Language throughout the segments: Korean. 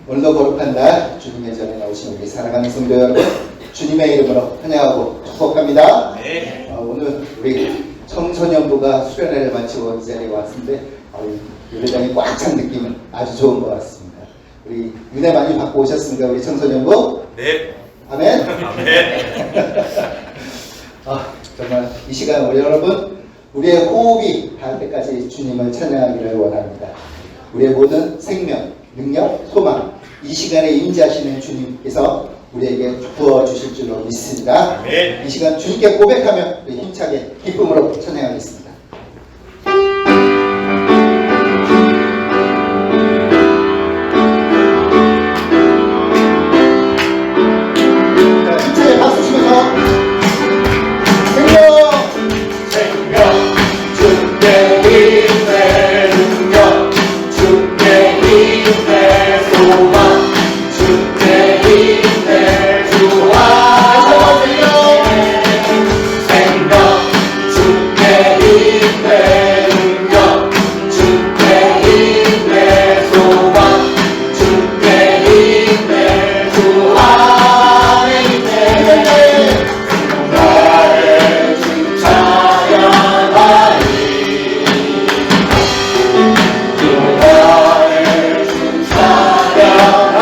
오늘도 거룩한 날 주님의 전에 나오신 우리 사랑하는 성도 여러분, 주님의 이름으로 환영하고 축복합니다. 네. 오늘 우리 청소년부가 수련회를 마치고 이 자리에 왔는데 예배당이 꽉 찬 느낌은 아주 좋은 것 같습니다. 우리 은혜 많이 받고 오셨습니까, 우리 청소년부? 네. 아멘. 아멘. 정말 이 시간 우리 여러분, 우리의 호흡이 닿을 때까지 주님을 찬양하기를 원합니다. 우리의 모든 생명, 능력, 소망, 이 시간에 임재하시는 주님께서 우리에게 부어주실 줄로 믿습니다. 아멘. 이 시간 주님께 고백하며 우리 힘차게 기쁨으로 찬양하겠습니다. 자, 힘차게 박수 치면서 생명 주께 힘내 능력, 주께 힘내 소망, 주께 힘내 주와 생명, 주께 힘내 능력, 주께 힘내 소망, 주께 힘내 주 안에 있네. 나의 주 찬양하리. 나의 주 찬양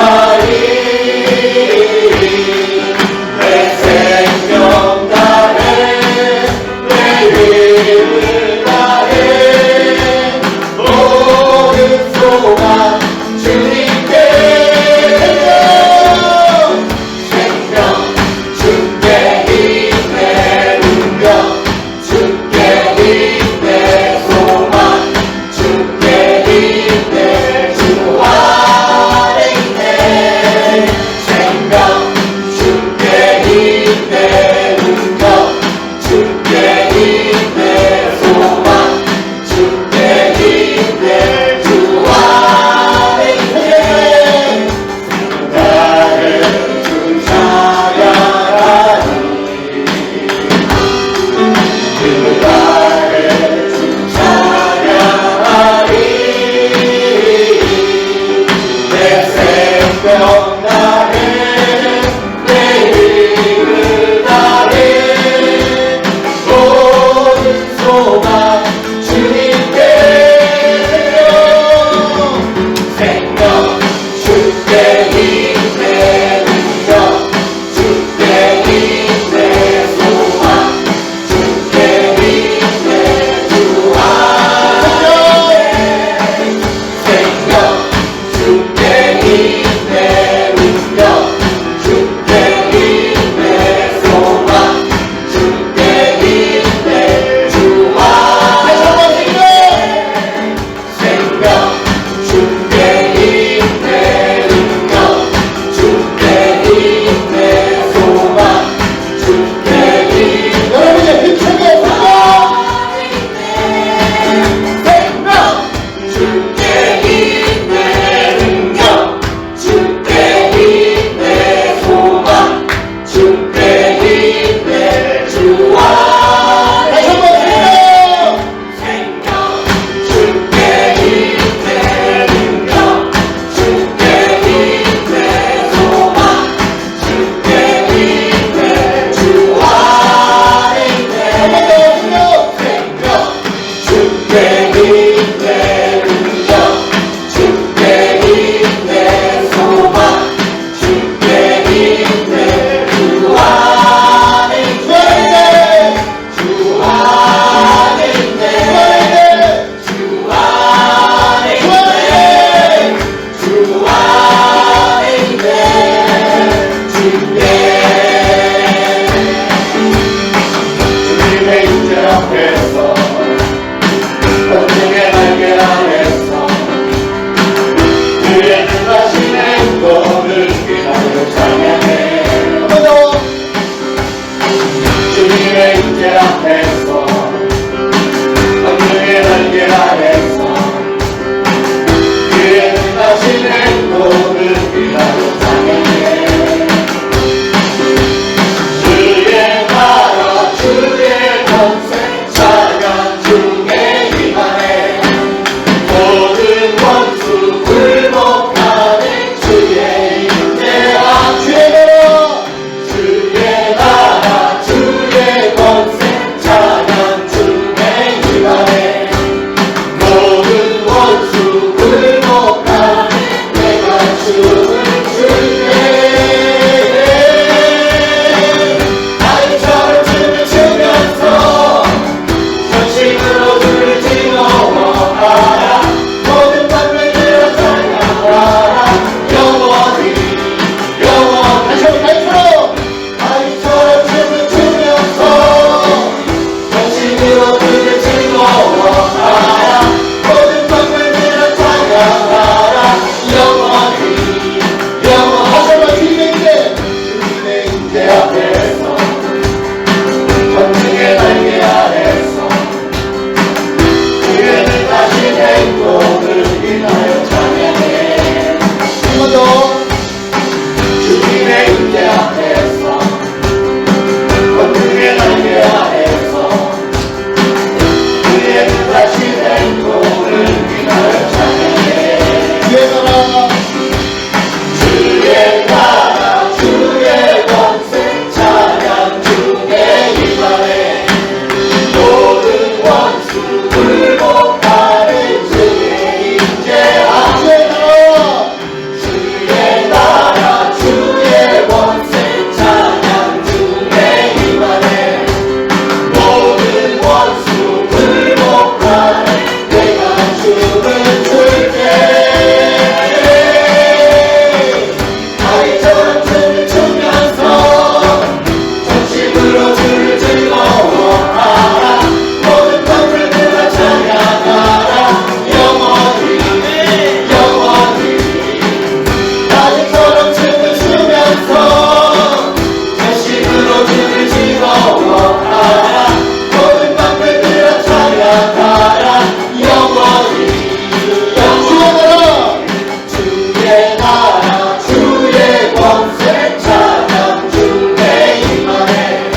주의 나라 주의 권세 찬양 주의 임하네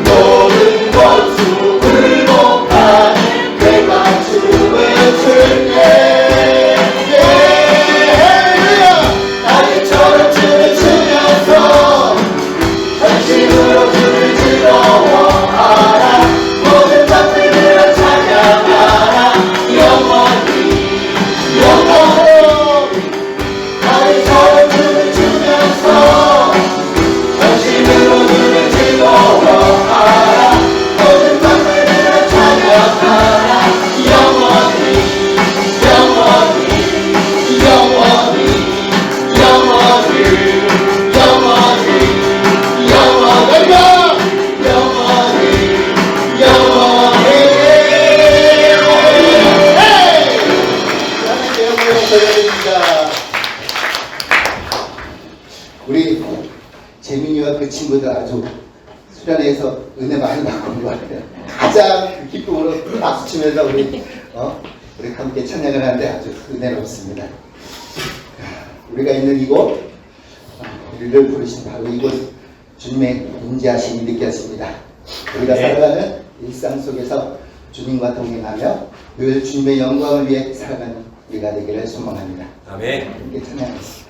모든 권수 굴복하는 괴가 주의 주님 나비처럼 주를 추면서 전심으로 주를 즐거워하라 모든 것들을 찬양하라 영원히 나비처럼 주를 추면서 전심으로 주를 즐거워하라 모든 것들을 찬양하라 영원히 우리 재민이와 그 친구들 아주 수련회에서 은혜 많이 받고 온 것 같아요. 가장 기쁨으로 박수 치면서 우리 함께 찬양을 하는데 아주 은혜롭습니다. 우리가 있는 이곳, 우리를 부르신 바로 이곳 주님의 인자하심이 느껴집니다. 우리가 살아가는 일상 속에서 주님과 동행하며 늘 주님의 영광을 위해 살아가는 우리가 되기를 소망합니다. 아멘. 함께 찬양하겠습니다.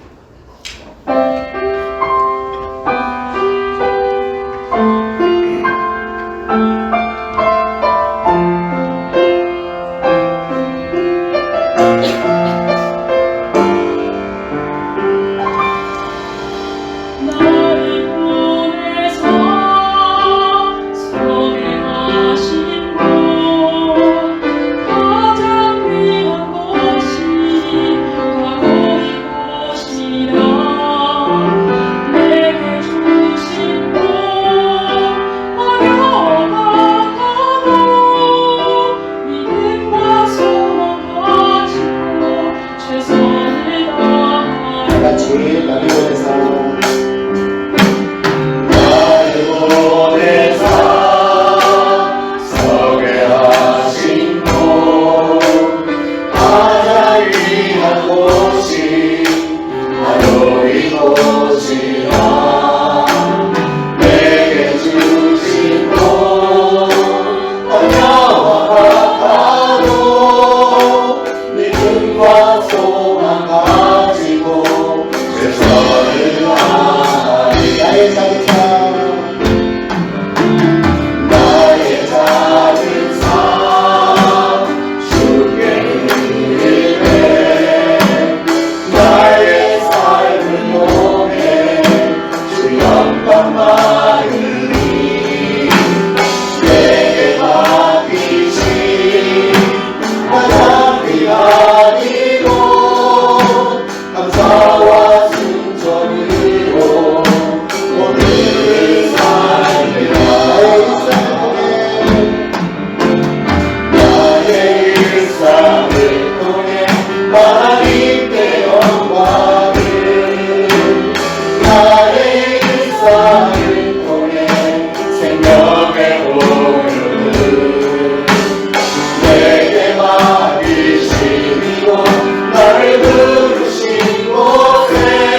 나를 부르신 곳에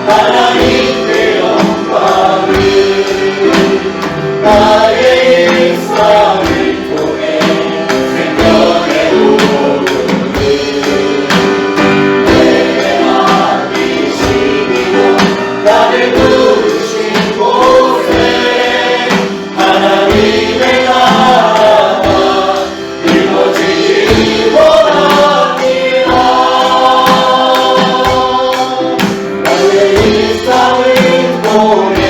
하나님의 영광을 나의 일상을 통해 생명의 복음을 내게 맡기시고 나를 부르신 곳에 하나님의 나라가 이루어지기 원합니다. 나의 일상을 통해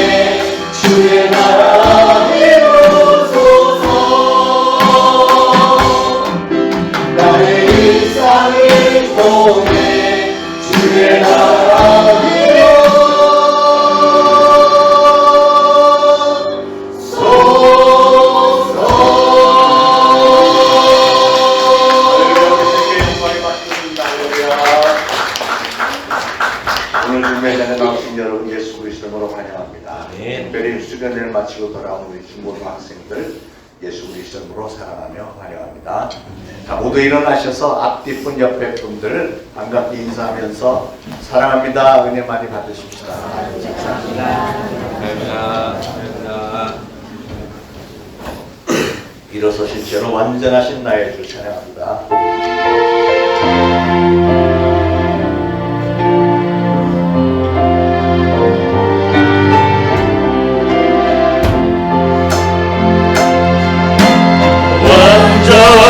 주의 나라 이루소서. 나의 일상을 통해 주의 나라 오늘 중매장에 나오신 여러분 예수 그리스도로 환영합니다. 특별히 수련회를 마치고 돌아온 우리 중고등 학생들 예수 그리스도로 사랑하며 환영합니다. 자, 모두 일어나셔서 앞뒤분 옆에 분들 반갑게 인사하면서 사랑합니다. 은혜 많이 받으십시다. 일어서신 채로 완전하신 나의 주 찬양합니다.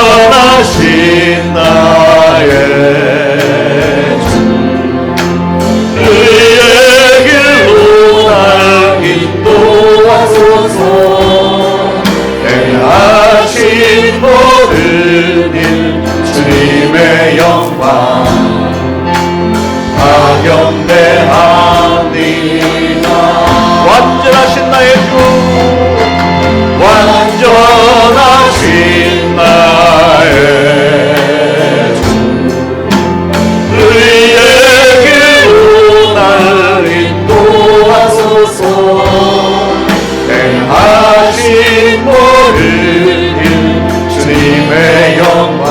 완전하신 나의 주 그의 길로 날 인도하소서. 행하신 모든 일 주님의 영광 파견대합니다. 완전하신 나의 주 완전하신 나의 주 의의 길로 날 인도하소서. 행하신 모든 일 주님의 영광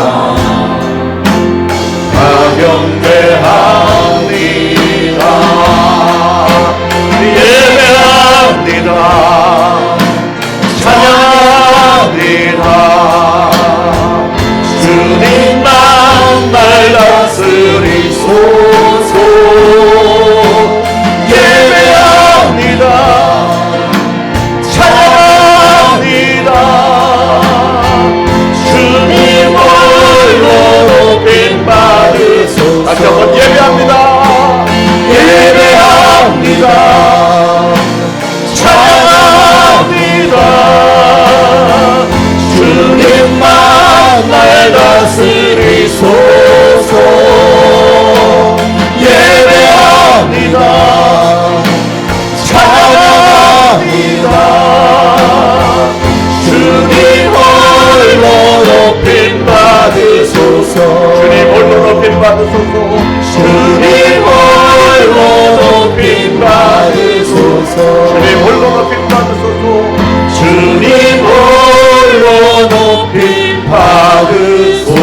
파견대합니다. 예배합니다. 찬양합니다. 주님만 날 다스리소서. 예배합니다. 찬양합니다. 주님 홀로 높임 받으소서. 다시 한번 예배합니다. 예배합니다. 찬양합니다. 주님만 날 다스리소서. 예배합니다. 찬양합니다. 주님 홀로 높임 받으소서. 주님 홀로 높임 받으소서. 주님 홀로 높임 받으소서. 주님 홀로 높임 받으소서. 주님 홀로 높임 받으소서.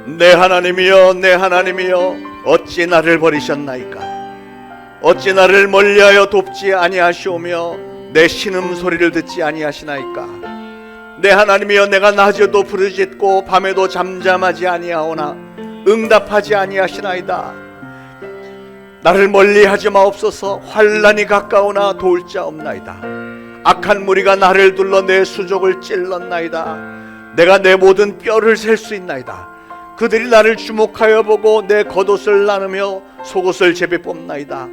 내 하나님이여 내 하나님이여 어찌 나를 버리셨나이까. 어찌 나를 멀리하여 돕지 아니하시오며 내 신음소리를 듣지 아니하시나이까. 내 하나님이여 내가 낮에도 부르짖고 밤에도 잠잠하지 아니하오나 응답하지 아니하시나이다. 나를 멀리하지 마옵소서. 환난이 가까우나 도울 자 없나이다. 악한 무리가 나를 둘러 내 수족을 찔렀나이다. 내가 내 모든 뼈를 셀 수 있나이다. 그들이 나를 주목하여 보고 내 겉옷을 나누며 속옷을 제비 뽑나이다.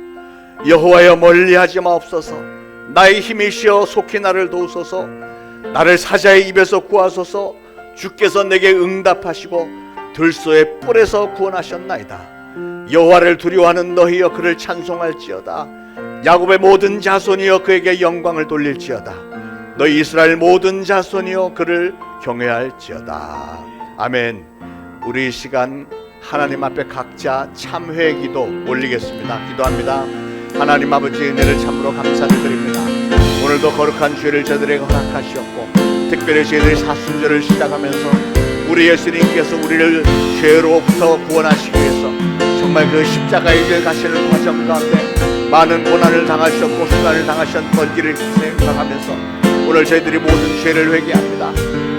여호와여 멀리하지 마옵소서. 나의 힘이시여 속히 나를 도우소서. 나를 사자의 입에서 구하소서. 주께서 내게 응답하시고 들소의 뿔에서 구원하셨나이다. 여호와를 두려워하는 너희여 그를 찬송할지어다. 야곱의 모든 자손이여 그에게 영광을 돌릴지어다. 너희 이스라엘 모든 자손이여 그를 경외할지어다. 아멘. 우리 이 시간 하나님 앞에 각자 참회 기도 올리겠습니다. 기도합니다. 하나님 아버지 은혜를 참으로 감사드립니다. 오늘도 거룩한 죄를 저들에게 허락하시었고, 특별히 저희들이 사순절을 시작하면서 우리 예수님께서 우리를 죄로부터 구원하시기 위해서 정말 그 십자가의 길 가시는 과정 가운데 많은 고난을 당하셨고 수난을 당하셨던 길을 생각하면서 오늘 저희들이 모든 죄를 회개합니다.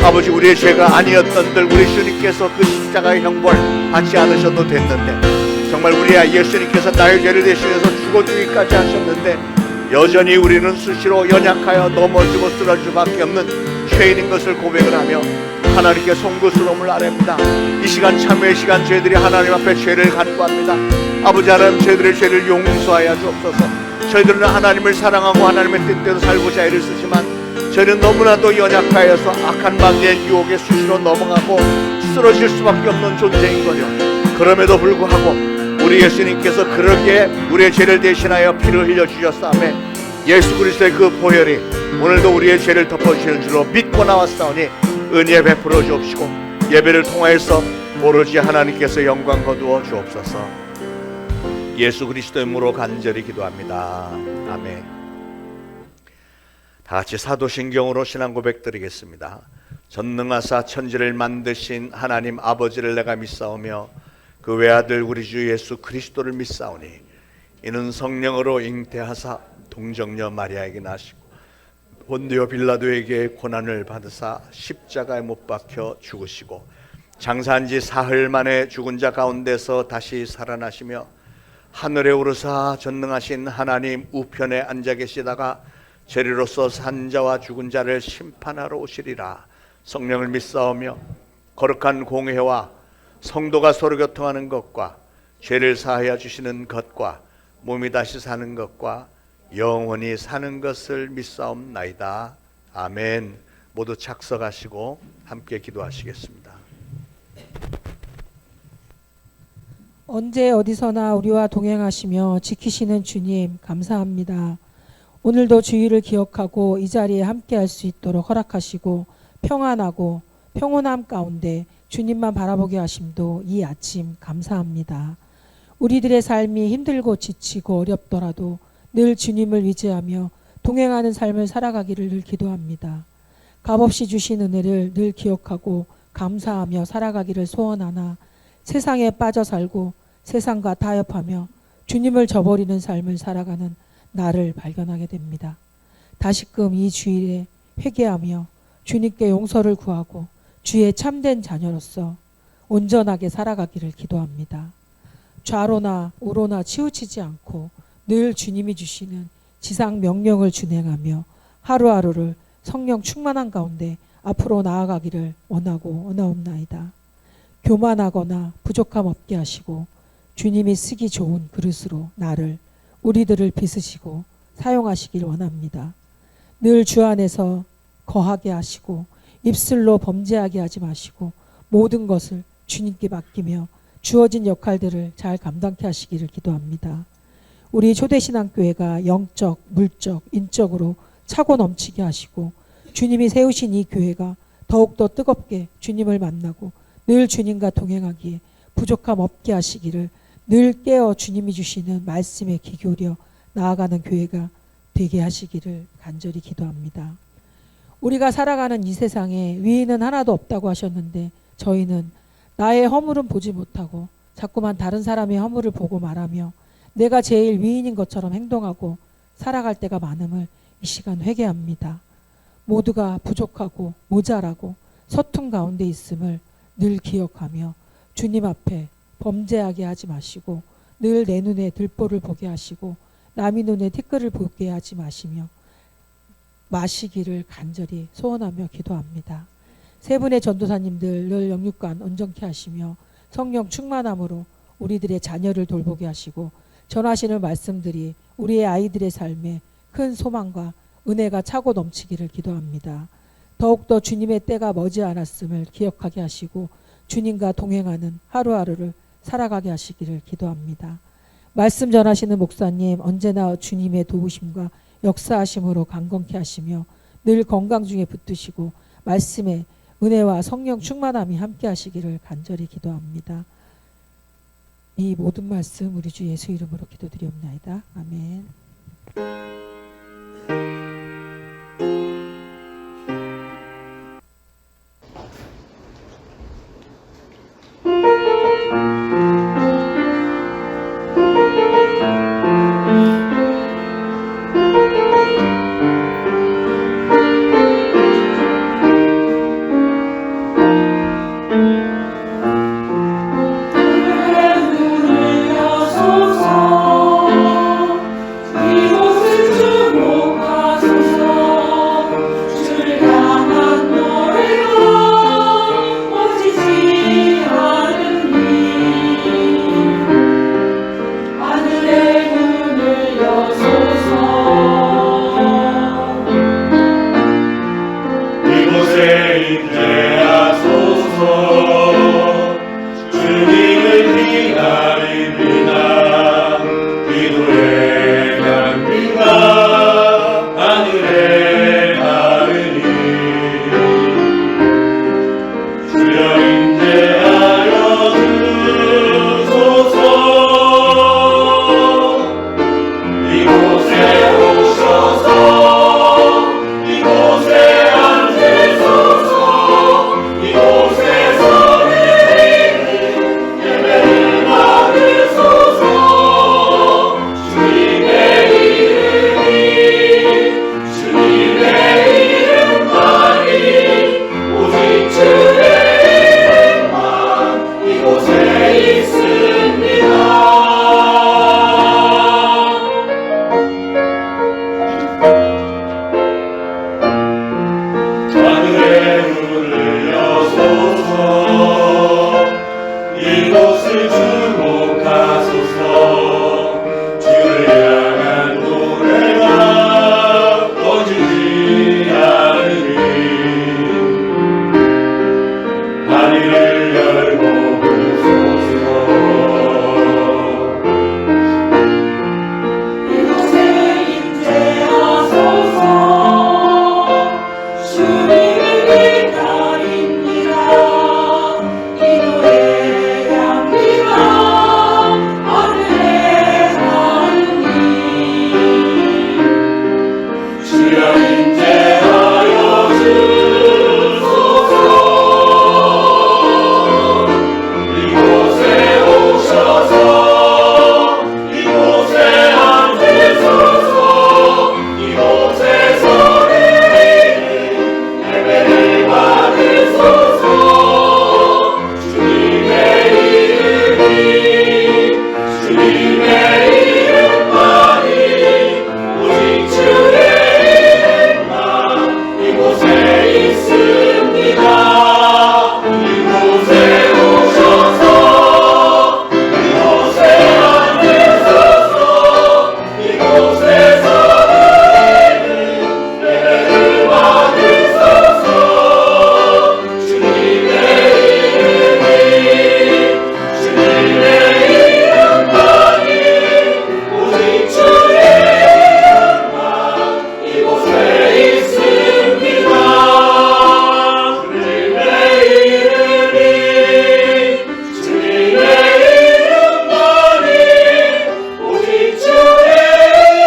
아버지, 우리의 죄가 아니었던들 우리 주님께서 그 십자가의 형벌 받지 않으셔도 됐는데, 정말 우리 예수님께서 나의 죄를 대신해서 죽어주기까지 하셨는데 여전히 우리는 수시로 연약하여 넘어지고 쓰러질 수밖에 없는 죄인인 것을 고백을 하며 하나님께 송구스러움을 아뢰입니다. 이 시간 참회의 시간, 저희들이 하나님 앞에 죄를 간구합니다. 아버지 하나님, 저희들의 죄를 용서하여 주옵소서. 저희들은 하나님을 사랑하고 하나님의 뜻대로 살고자 애를 쓰지만 저희는 너무나도 연약하여서 악한 방해의 유혹에 수시로 넘어가고 쓰러질 수밖에 없는 존재인거뇨. 그럼에도 불구하고 우리 예수님께서 그러기에 우리의 죄를 대신하여 피를 흘려주셨사오매 예수 그리스도의 그 보혈이 오늘도 우리의 죄를 덮어주시는 줄로 믿고 나왔사오니 은혜 베풀어 주옵시고 예배를 통하여서 오로지 하나님께서 영광 거두어 주옵소서. 예수 그리스도의 이름으로 간절히 기도합니다. 아멘. 다 같이 사도신경으로 신앙 고백 드리겠습니다. 전능하사 천지를 만드신 하나님 아버지를 내가 믿사오며 그 외아들 우리 주 예수 그리스도를 믿사오니 이는 성령으로 잉태하사 동정녀 마리아에게 나시고 본디오 빌라도에게 고난을 받으사 십자가에 못 박혀 죽으시고 장사한 지 사흘 만에 죽은 자 가운데서 다시 살아나시며 하늘에 오르사 전능하신 하나님 우편에 앉아 계시다가 재리로서 산 자와 죽은 자를 심판하러 오시리라. 성령을 믿사오며 거룩한 공회와 성도가 서로 교통하는 것과 죄를 사하여 주시는 것과 몸이 다시 사는 것과 영원히 사는 것을 믿사옵나이다. 아멘. 모두 착석하시고 함께 기도하시겠습니다. 언제 어디서나 우리와 동행하시며 지키시는 주님 감사합니다. 오늘도 주의를 기억하고 이 자리에 함께할 수 있도록 허락하시고 평안하고 평온함 가운데 주님만 바라보게 하심도 이 아침 감사합니다. 우리들의 삶이 힘들고 지치고 어렵더라도 늘 주님을 의지하며 동행하는 삶을 살아가기를 늘 기도합니다. 값없이 주신 은혜를 늘 기억하고 감사하며 살아가기를 소원하나 세상에 빠져 살고 세상과 타협하며 주님을 저버리는 삶을 살아가는 나를 발견하게 됩니다. 다시금 이 주일에 회개하며 주님께 용서를 구하고 주의 참된 자녀로서 온전하게 살아가기를 기도합니다. 좌로나 우로나 치우치지 않고 늘 주님이 주시는 지상 명령을 준행하며 하루하루를 성령 충만한 가운데 앞으로 나아가기를 원하고 원하옵나이다. 교만하거나 부족함 없게 하시고 주님이 쓰기 좋은 그릇으로 나를 우리들을 빚으시고 사용하시길 원합니다. 늘 주 안에서 거하게 하시고 입술로 범죄하게 하지 마시고 모든 것을 주님께 맡기며 주어진 역할들을 잘 감당케 하시기를 기도합니다. 우리 초대신앙교회가 영적, 물적, 인적으로 차고 넘치게 하시고 주님이 세우신 이 교회가 더욱더 뜨겁게 주님을 만나고 늘 주님과 동행하기에 부족함 없게 하시기를 늘 깨어 주님이 주시는 말씀에 귀 기울여 나아가는 교회가 되게 하시기를 간절히 기도합니다. 우리가 살아가는 이 세상에 위인은 하나도 없다고 하셨는데 저희는 나의 허물은 보지 못하고 자꾸만 다른 사람의 허물을 보고 말하며 내가 제일 위인인 것처럼 행동하고 살아갈 때가 많음을 이 시간 회개합니다. 모두가 부족하고 모자라고 서툰 가운데 있음을 늘 기억하며 주님 앞에 범죄하게 하지 마시고 늘 내 눈에 들보를 보게 하시고 남의 눈에 티끌을 보게 하지 마시기를 간절히 소원하며 기도합니다. 세 분의 전도사님들 늘 영육간 온전케 하시며 성령 충만함으로 우리들의 자녀를 돌보게 하시고 전하시는 말씀들이 우리의 아이들의 삶에 큰 소망과 은혜가 차고 넘치기를 기도합니다. 더욱더 주님의 때가 머지않았음을 기억하게 하시고 주님과 동행하는 하루하루를 살아가게 하시기를 기도합니다. 말씀 전하시는 목사님 언제나 주님의 도우심과 역사하심으로 강건케 하시며 늘 건강 중에 붙드시고 말씀에 은혜와 성령 충만함이 함께 하시기를 간절히 기도합니다. 이 모든 말씀 우리 주 예수 이름으로 기도드리옵나이다. 아멘. 이곳을 주목하소서. 주를 향한 노래가 꺼지지 않으니 하늘을 열고 보소서. 이곳에 임재하소서. 주님을 기다립니다. 이 노래 향기가 하늘에 닿으니 주여 임재하여 주소서. 이곳에 오셔서 이곳에 앉으소서. 이곳에서 예배를 받으소서. 주님의 이름만이 오직 주의 이름만 이곳에 있습니다. 이곳에 오셔서 이곳에 앉으소서. 이곳에서 예배를 받으소서. 주님의 이름만이 오직 주의 이름만 이곳에 있습니다. 주님의 이름만이 오직 주의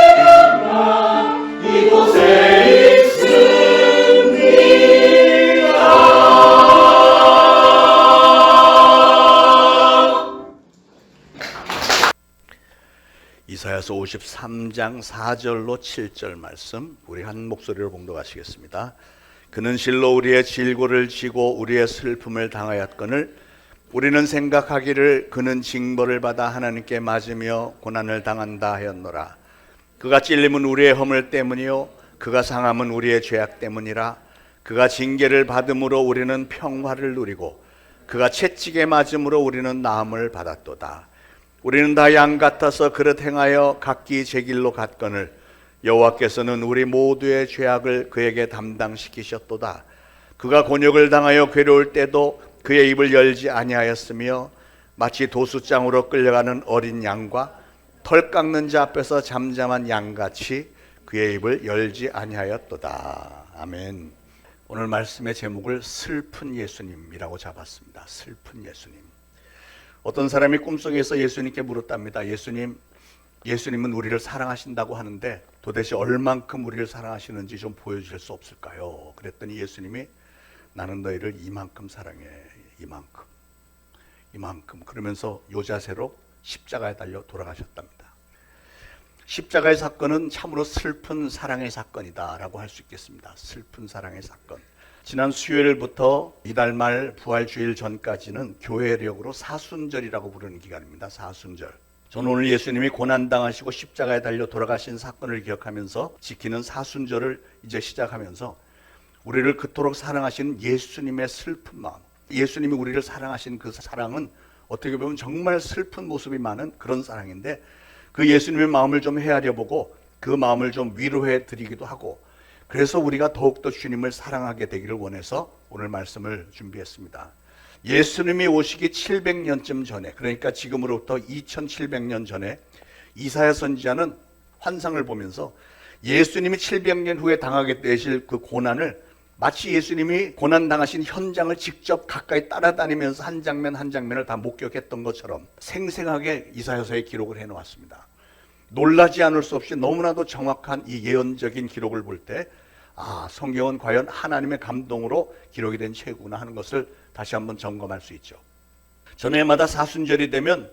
이름만 이곳에 있습니다. 이사야서 53장 4절로 7절 말씀 우리 한 목소리로 봉독하시겠습니다. 그는 실로 우리의 질고를 지고 우리의 슬픔을 당하였거늘 우리는 생각하기를 그는 징벌을 받아 하나님께 맞으며 고난을 당한다 하였노라. 그가 찔림은 우리의 허물 때문이요 그가 상함은 우리의 죄악 때문이라. 그가 징계를 받음으로 우리는 평화를 누리고 그가 채찍에 맞음으로 우리는 나음을 받았도다. 우리는 다 양 같아서 그릇 행하여 각기 제 길로 갔거늘 여호와께서는 우리 모두의 죄악을 그에게 담당시키셨도다. 그가 곤욕을 당하여 괴로울 때도 그의 입을 열지 아니하였으며 마치 도수장으로 끌려가는 어린 양과 털 깎는 자 앞에서 잠잠한 양같이 그의 입을 열지 아니하였도다. 아멘. 오늘 말씀의 제목을 슬픈 예수님이라고 잡았습니다. 슬픈 예수님. 어떤 사람이 꿈속에서 예수님께 물었답니다. 예수님은 우리를 사랑하신다고 하는데 도대체 얼만큼 우리를 사랑하시는지 좀 보여주실 수 없을까요? 그랬더니 예수님이 나는 너희를 이만큼 사랑해. 이만큼 그러면서 요 자세로 십자가에 달려 돌아가셨답니다. 십자가의 사건은 참으로 슬픈 사랑의 사건이다 라고 할 수 있겠습니다. 슬픈 사랑의 사건. 지난 수요일부터 이달 말 부활주일 전까지는 교회력으로 사순절이라고 부르는 기간입니다. 사순절. 저는 오늘 예수님이 고난당하시고 십자가에 달려 돌아가신 사건을 기억하면서 지키는 사순절을 이제 시작하면서 우리를 그토록 사랑하신 예수님의 슬픈 마음, 예수님이 우리를 사랑하신 그 사랑은 어떻게 보면 정말 슬픈 모습이 많은 그런 사랑인데 그 예수님의 마음을 좀 헤아려 보고 그 마음을 좀 위로해 드리기도 하고 그래서 우리가 더욱더 주님을 사랑하게 되기를 원해서 오늘 말씀을 준비했습니다. 예수님이 오시기 700년쯤 전에, 그러니까 지금으로부터 2700년 전에 이사야 선지자는 환상을 보면서 예수님이 700년 후에 당하게 되실 그 고난을 마치 예수님이 고난당하신 현장을 직접 가까이 따라다니면서 한 장면 한 장면을 다 목격했던 것처럼 생생하게 이사야서에 기록을 해놓았습니다. 놀라지 않을 수 없이 너무나도 정확한 이 예언적인 기록을 볼 때 성경은 과연 하나님의 감동으로 기록이 된 책이구나 하는 것을 다시 한번 점검할 수 있죠. 전해마다 사순절이 되면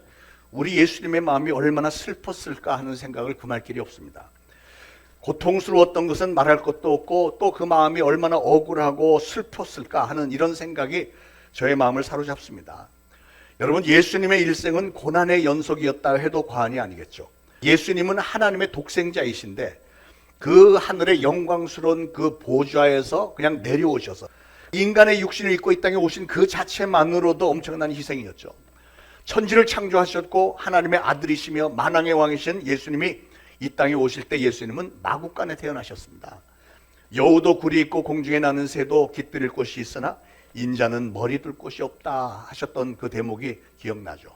우리 예수님의 마음이 얼마나 슬펐을까 하는 생각을 금할 길이 없습니다. 고통스러웠던 것은 말할 것도 없고 또 그 마음이 얼마나 억울하고 슬펐을까 하는 이런 생각이 저의 마음을 사로잡습니다. 여러분, 예수님의 일생은 고난의 연속이었다 해도 과언이 아니겠죠. 예수님은 하나님의 독생자이신데 그 하늘의 영광스러운 그 보좌에서 그냥 내려오셔서 인간의 육신을 입고 이 땅에 오신 그 자체만으로도 엄청난 희생이었죠. 천지를 창조하셨고 하나님의 아들이시며 만왕의 왕이신 예수님이 이 땅에 오실 때 예수님은 마국간에 태어나셨습니다. 여우도 굴이 있고 공중에 나는 새도 깃들일 곳이 있으나 인자는 머리 둘 곳이 없다 하셨던 그 대목이 기억나죠.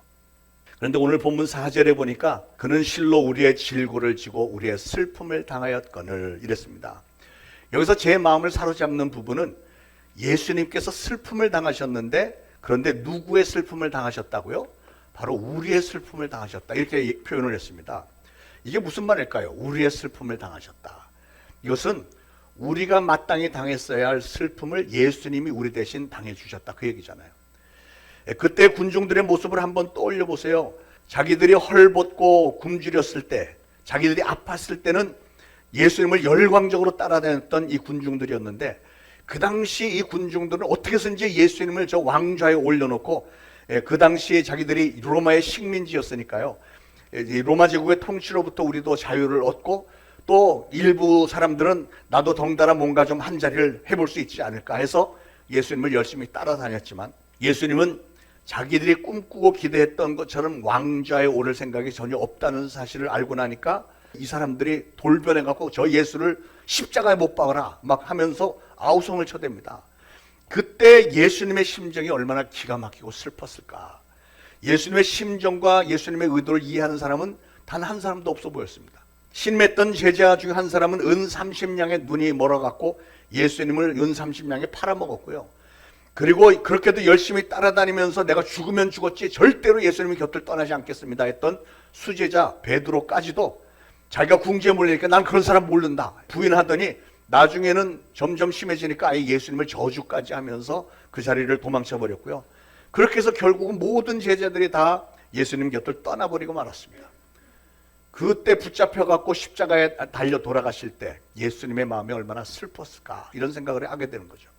그런데 오늘 본문 4절에 보니까 그는 실로 우리의 질고를 지고 우리의 슬픔을 당하였거늘 이랬습니다. 여기서 제 마음을 사로잡는 부분은 예수님께서 슬픔을 당하셨는데 그런데 누구의 슬픔을 당하셨다고요? 바로 우리의 슬픔을 당하셨다 이렇게 표현을 했습니다. 이게 무슨 말일까요? 우리의 슬픔을 당하셨다. 이것은 우리가 마땅히 당했어야 할 슬픔을 예수님이 우리 대신 당해주셨다 그 얘기잖아요. 그때 군중들의 모습을 한번 떠올려 보세요. 자기들이 헐벗고 굶주렸을 때, 자기들이 아팠을 때는 예수님을 열광적으로 따라다녔던 이 군중들이었는데 그 당시 이 군중들은 어떻게 해서든지 예수님을 저 왕좌에 올려놓고 그 당시에 자기들이 로마의 식민지였으니까요. 로마 제국의 통치로부터 우리도 자유를 얻고 또 일부 사람들은 나도 덩달아 뭔가 좀 한 자리를 해볼 수 있지 않을까 해서 예수님을 열심히 따라다녔지만 예수님은 자기들이 꿈꾸고 기대했던 것처럼 왕좌에 오를 생각이 전혀 없다는 사실을 알고 나니까 이 사람들이 돌변해갖고 저 예수를 십자가에 못 박아라 막 하면서 아우성을 쳐댑니다. 그때 예수님의 심정이 얼마나 기가 막히고 슬펐을까. 예수님의 심정과 예수님의 의도를 이해하는 사람은 단 한 사람도 없어 보였습니다. 신했던 제자 중 한 사람은 은 30냥의 눈이 멀어갖고 예수님을 은 30냥에 팔아먹었고요. 그리고 그렇게도 열심히 따라다니면서 내가 죽으면 죽었지 절대로 예수님의 곁을 떠나지 않겠습니다 했던 수제자 베드로까지도 자기가 궁지에 몰리니까 난 그런 사람 모른다 부인하더니 나중에는 점점 심해지니까 아예 예수님을 저주까지 하면서 그 자리를 도망쳐 버렸고요. 그렇게 해서 결국은 모든 제자들이 다 예수님 곁을 떠나버리고 말았습니다. 그때 붙잡혀갖고 십자가에 달려 돌아가실 때 예수님의 마음이 얼마나 슬펐을까 이런 생각을 하게 되는 거죠.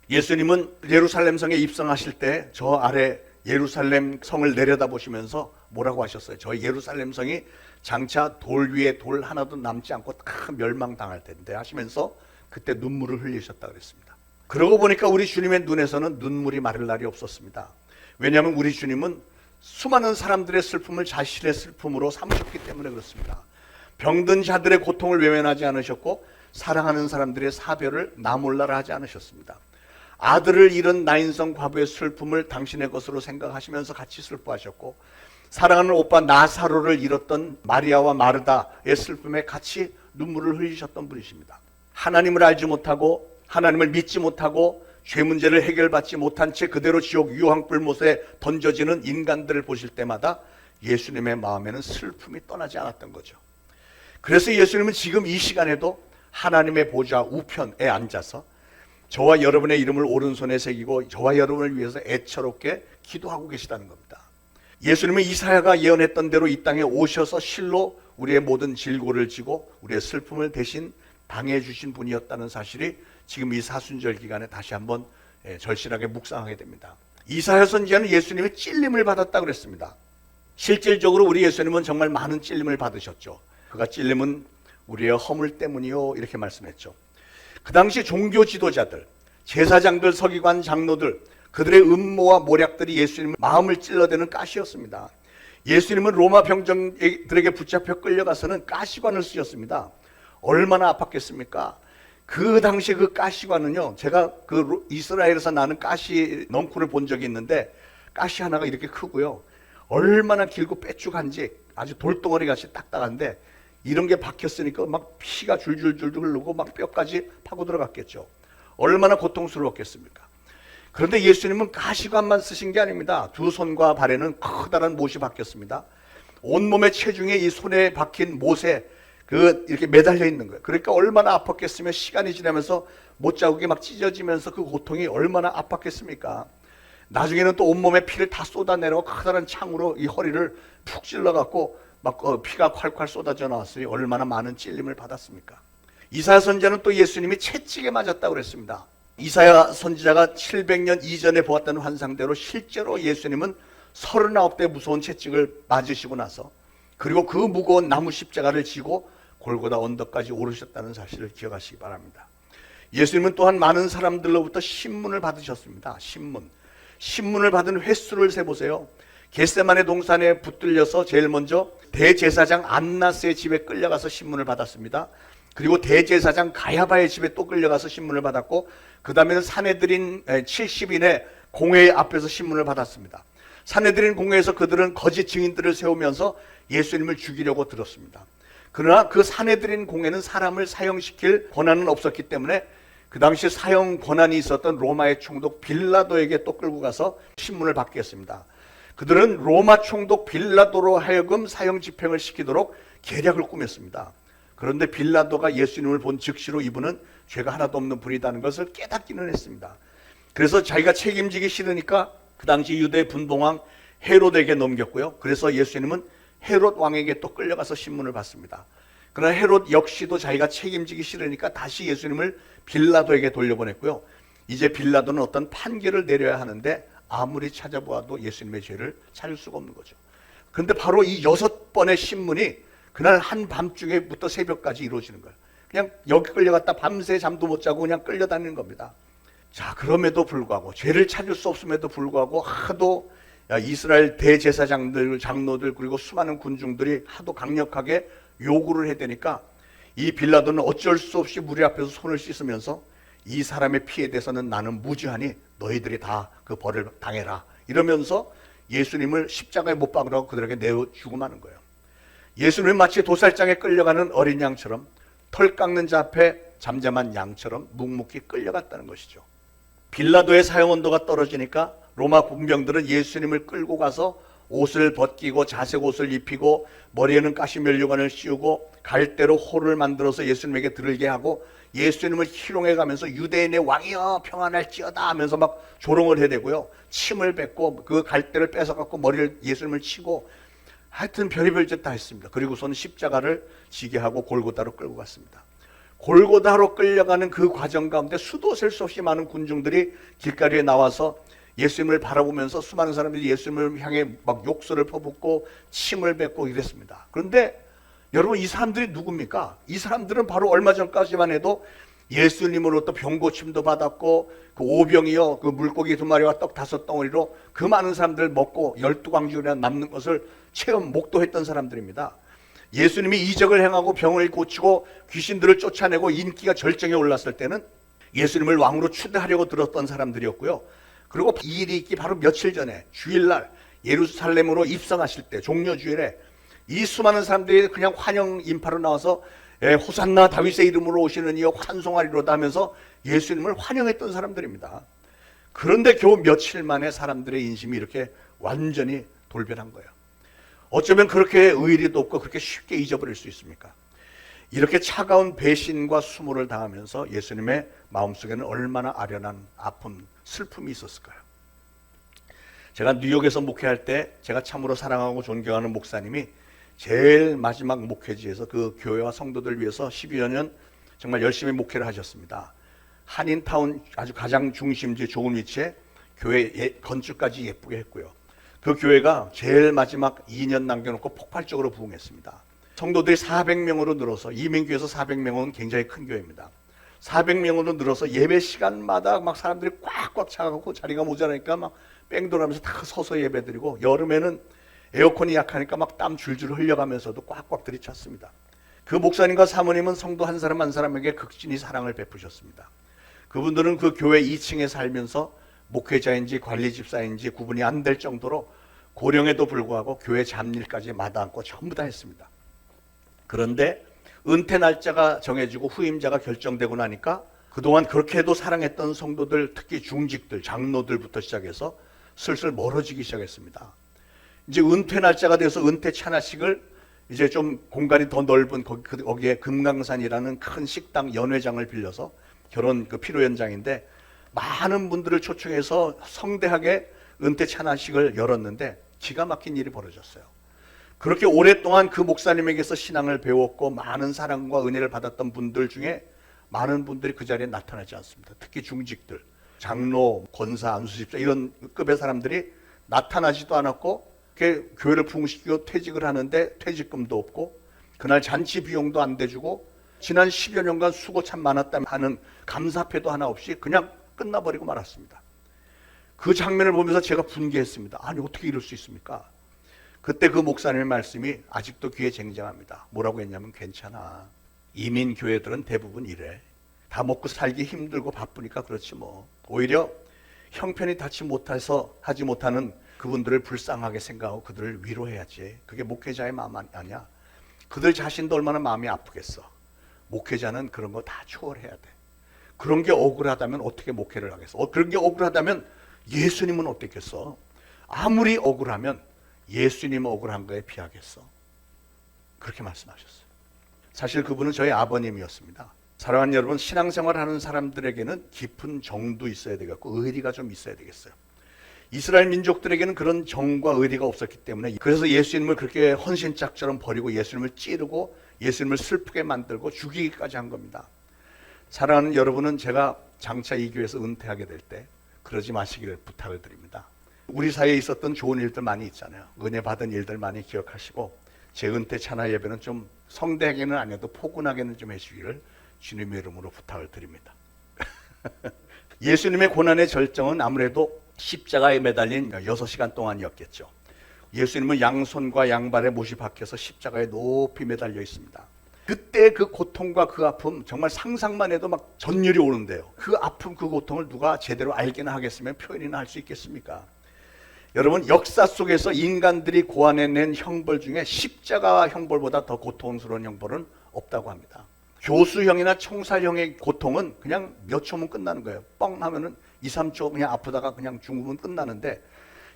예수님은 예루살렘 성에 입성하실 때 저 아래 예루살렘 성을 내려다보시면서 뭐라고 하셨어요? 저 예루살렘 성이 장차 돌 위에 돌 하나도 남지 않고 다 멸망당할 텐데 하시면서 그때 눈물을 흘리셨다 그랬습니다. 그러고 보니까 우리 주님의 눈에서는 눈물이 마를 날이 없었습니다. 왜냐하면 우리 주님은 수많은 사람들의 슬픔을 자신의 슬픔으로 삼으셨기 때문에 그렇습니다. 병든 자들의 고통을 외면하지 않으셨고 사랑하는 사람들의 사별을 나 몰라라 하지 않으셨습니다. 아들을 잃은 나인성 과부의 슬픔을 당신의 것으로 생각하시면서 같이 슬퍼하셨고 사랑하는 오빠 나사로를 잃었던 마리아와 마르다의 슬픔에 같이 눈물을 흘리셨던 분이십니다. 하나님을 알지 못하고 하나님을 믿지 못하고 죄 문제를 해결받지 못한 채 그대로 지옥 유황불못에 던져지는 인간들을 보실 때마다 예수님의 마음에는 슬픔이 떠나지 않았던 거죠. 그래서 예수님은 지금 이 시간에도 하나님의 보좌 우편에 앉아서 저와 여러분의 이름을 오른손에 새기고 저와 여러분을 위해서 애처롭게 기도하고 계시다는 겁니다. 예수님은 이사야가 예언했던 대로 이 땅에 오셔서 실로 우리의 모든 질고를 지고 우리의 슬픔을 대신 당해 주신 분이었다는 사실이 지금 이 사순절 기간에 다시 한번 절실하게 묵상하게 됩니다. 이사야 선지자는 예수님이 찔림을 받았다고 그랬습니다. 실질적으로 우리 예수님은 정말 많은 찔림을 받으셨죠. 그가 찔림은 우리의 허물 때문이요 이렇게 말씀했죠. 그 당시 종교 지도자들, 제사장들, 서기관, 장로들 그들의 음모와 모략들이 예수님의 마음을 찔러대는 가시였습니다. 예수님은 로마 병정들에게 붙잡혀 끌려가서는 가시관을 쓰셨습니다. 얼마나 아팠겠습니까? 그 당시 그 가시관은요, 제가 그 이스라엘에서 나는 가시 넝쿨을 본 적이 있는데 가시 하나가 이렇게 크고요, 얼마나 길고 빼쭉한지 아주 돌덩어리 같이 딱딱한데 이런 게 박혔으니까 막 피가 줄줄줄 흐르고 막 뼈까지 파고 들어갔겠죠. 얼마나 고통스러웠겠습니까? 그런데 예수님은 가시관만 쓰신 게 아닙니다. 두 손과 발에는 커다란 못이 박혔습니다. 온몸의 체중에 이 손에 박힌 못에 이렇게 매달려 있는 거예요. 그러니까 얼마나 아팠겠으면 시간이 지나면서 못자국이 막 찢어지면서 그 고통이 얼마나 아팠겠습니까? 나중에는 또 온몸에 피를 다 쏟아내려 커다란 창으로 이 허리를 푹 찔러갖고 막 피가 콸콸 쏟아져 나왔으니 얼마나 많은 찔림을 받았습니까? 이사야 선지자는 또 예수님이 채찍에 맞았다고 그랬습니다. 이사야 선지자가 700년 이전에 보았다는 환상대로 실제로 예수님은 39대 무서운 채찍을 맞으시고 나서 그리고 그 무거운 나무 십자가를 지고 골고다 언덕까지 오르셨다는 사실을 기억하시기 바랍니다. 예수님은 또한 많은 사람들로부터 신문을 받으셨습니다. 신문을 받은 횟수를 세보세요. 겟세마네 동산에 붙들려서 제일 먼저 대제사장 안나스의 집에 끌려가서 신문을 받았습니다. 그리고 대제사장 가야바의 집에 또 끌려가서 신문을 받았고, 그 다음에는 사내들인 70인의 공회 앞에서 신문을 받았습니다. 사내들인 공회에서 그들은 거짓 증인들을 세우면서 예수님을 죽이려고 들었습니다. 그러나 그 사내들인 공회는 사람을 사형시킬 권한은 없었기 때문에 그 당시 사형 권한이 있었던 로마의 총독 빌라도에게 또 끌고 가서 신문을 받게 했습니다. 그들은 로마 총독 빌라도로 하여금 사형 집행을 시키도록 계략을 꾸몄습니다. 그런데 빌라도가 예수님을 본 즉시로 이분은 죄가 하나도 없는 분이라는 것을 깨닫기는 했습니다. 그래서 자기가 책임지기 싫으니까 그 당시 유대 분봉왕 헤롯에게 넘겼고요. 그래서 예수님은 헤롯 왕에게 또 끌려가서 신문을 받습니다. 그러나 헤롯 역시도 자기가 책임지기 싫으니까 다시 예수님을 빌라도에게 돌려보냈고요. 이제 빌라도는 어떤 판결을 내려야 하는데 아무리 찾아보아도 예수님의 죄를 찾을 수가 없는 거죠. 그런데 바로 이 6번의 신문이 그날 한밤중에부터 새벽까지 이루어지는 거예요. 그냥 여기 끌려갔다 밤새 잠도 못 자고 그냥 끌려다니는 겁니다. 자, 그럼에도 불구하고, 죄를 찾을 수 없음에도 불구하고 하도 이스라엘 대제사장들, 장로들, 그리고 수많은 군중들이 하도 강력하게 요구를 해대니까 이 빌라도는 어쩔 수 없이 무리 앞에서 손을 씻으면서 이 사람의 피에 대해서는 나는 무죄하니 너희들이 다 그 벌을 당해라, 이러면서 예수님을 십자가에 못 박으라고 그들에게 내어 주고 마는 거예요. 예수님은 마치 도살장에 끌려가는 어린 양처럼, 털 깎는 자 앞에 잠잠한 양처럼 묵묵히 끌려갔다는 것이죠. 빌라도의 사형 온도가 떨어지니까 로마 군병들은 예수님을 끌고 가서 옷을 벗기고 자색 옷을 입히고 머리에는 가시면류관을 씌우고 갈대로 호를 만들어서 예수님에게 들게 하고 예수님을 희롱해 가면서 유대인의 왕이여 평안할지어다 하면서 막 조롱을 해대고요. 침을 뱉고 그 갈대를 뺏어 갖고 머리를 예수님을 치고, 하여튼 별의별 짓 다 했습니다. 그리고서는 십자가를 지게 하고 골고다로 끌고 갔습니다. 골고다로 끌려가는 그 과정 가운데 수도 셀 수 없이 많은 군중들이 길가리에 나와서 예수님을 바라보면서 수많은 사람들이 예수님을 향해 막 욕설을 퍼붓고 침을 뱉고 이랬습니다. 그런데 여러분, 이 사람들이 누굽니까? 이 사람들은 바로 얼마 전까지만 해도 예수님으로부터 병고침도 받았고 그 오병이요, 그 물고기 2마리와 떡 5덩어리로 그 많은 사람들 먹고 12광주나 남는 것을 체험 목도했던 사람들입니다. 예수님이 이적을 행하고 병을 고치고 귀신들을 쫓아내고 인기가 절정에 올랐을 때는 예수님을 왕으로 추대하려고 들었던 사람들이었고요. 그리고 이 일이 있기 바로 며칠 전에 주일날 예루살렘으로 입성하실 때, 종려주일에 이 수많은 사람들이 그냥 환영 인파로 나와서 호산나 다윗의 이름으로 오시는 이여 환송하리로다 하면서 예수님을 환영했던 사람들입니다. 그런데 겨우 며칠 만에 사람들의 인심이 이렇게 완전히 돌변한 거예요. 어쩌면 그렇게 의리도 없고 그렇게 쉽게 잊어버릴 수 있습니까? 이렇게 차가운 배신과 수모를 당하면서 예수님의 마음속에는 얼마나 아련한 아픔, 슬픔이 있었을까요? 제가 뉴욕에서 목회할 때 제가 참으로 사랑하고 존경하는 목사님이 제일 마지막 목회지에서 그 교회와 성도들 위해서 12여 년 정말 열심히 목회를 하셨습니다. 한인타운 아주 가장 중심지 좋은 위치에 교회 건축까지 예쁘게 했고요. 그 교회가 제일 마지막 2년 남겨놓고 폭발적으로 부흥했습니다. 성도들이 400명으로 늘어서, 이민교에서 400명은 굉장히 큰 교회입니다. 400명으로 늘어서 예배 시간마다 막 사람들이 꽉꽉 차가고 자리가 모자라니까 막 뺑돌아면서 다 서서 예배드리고, 여름에는 에어컨이 약하니까 막 땀 줄줄 흘려가면서도 꽉꽉 들이찼습니다. 그 목사님과 사모님은 성도 한 사람 한 사람에게 극진히 사랑을 베푸셨습니다. 그분들은 그 교회 2층에 살면서 목회자인지 관리집사인지 구분이 안 될 정도로 고령에도 불구하고 교회 잡일까지 마다않고 전부 다 했습니다. 그런데 은퇴 날짜가 정해지고 후임자가 결정되고 나니까 그동안 그렇게 해도 사랑했던 성도들, 특히 중직들, 장로들부터 시작해서 슬슬 멀어지기 시작했습니다. 이제 은퇴 날짜가 돼서 은퇴 찬화식을 이제 좀 공간이 더 넓은 거기에 금강산이라는 큰 식당 연회장을 빌려서 결혼 그 피로 연장인데 많은 분들을 초청해서 성대하게 은퇴 찬화식을 열었는데 기가 막힌 일이 벌어졌어요. 그렇게 오랫동안 그 목사님에게서 신앙을 배웠고 많은 사랑과 은혜를 받았던 분들 중에 많은 분들이 그 자리에 나타나지 않습니다. 특히 중직들, 장로, 권사, 안수집사 이런 급의 사람들이 나타나지도 않았고, 교회를 부흥시키고 퇴직을 하는데 퇴직금도 없고, 그날 잔치 비용도 안 대주고, 지난 10여 년간 수고 참 많았다 하는 감사패도 하나 없이 그냥 끝나버리고 말았습니다. 그 장면을 보면서 제가 분개했습니다. 아니 어떻게 이럴 수 있습니까? 그때 그 목사님의 말씀이 아직도 귀에 쟁쟁합니다. 뭐라고 했냐면 괜찮아. 이민 교회들은 대부분 이래. 다 먹고 살기 힘들고 바쁘니까 그렇지 뭐. 오히려 형편이 닿지 못해서 하지 못하는 그분들을 불쌍하게 생각하고 그들을 위로해야지. 그게 목회자의 마음 아니야. 그들 자신도 얼마나 마음이 아프겠어. 목회자는 그런 거 다 초월해야 돼. 그런 게 억울하다면 어떻게 목회를 하겠어? 그런 게 억울하다면 예수님은 어땠겠어? 아무리 억울하면 예수님 억울한 거에 비하겠어. 그렇게 말씀하셨어요. 사실 그분은 저희 아버님이었습니다. 사랑하는 여러분, 신앙생활 하는 사람들에게는 깊은 정도 있어야 되겠고 의리가 좀 있어야 되겠어요. 이스라엘 민족들에게는 그런 정과 의리가 없었기 때문에 그래서 예수님을 그렇게 헌신짝처럼 버리고 예수님을 찌르고 예수님을 슬프게 만들고 죽이기까지 한 겁니다. 사랑하는 여러분은 제가 장차 이 교회에서 은퇴하게 될 때 그러지 마시기를 부탁을 드립니다. 우리 사이에 있었던 좋은 일들 많이 있잖아요. 은혜 받은 일들 많이 기억하시고 제 은퇴 찬양 예배는 좀 성대하게는 아니어도 포근하게는 좀 해주기를 주님의 이름으로 부탁을 드립니다. 예수님의 고난의 절정은 아무래도 십자가에 매달린 6시간 동안이었겠죠. 예수님은 양손과 양발에 못이 박혀서 십자가에 높이 매달려 있습니다. 그때 그 고통과 그 아픔 정말 상상만 해도 막 전율이 오는데요. 그 아픔 그 고통을 누가 제대로 알기나 하겠으면 표현이나 할 수 있겠습니까? 여러분, 역사 속에서 인간들이 고안해낸 형벌 중에 십자가 형벌보다 더 고통스러운 형벌은 없다고 합니다. 교수형이나 총살형의 고통은 그냥 몇 초면 끝나는 거예요. 뻥 하면은 2, 3초 그냥 아프다가 그냥 죽으면 끝나는데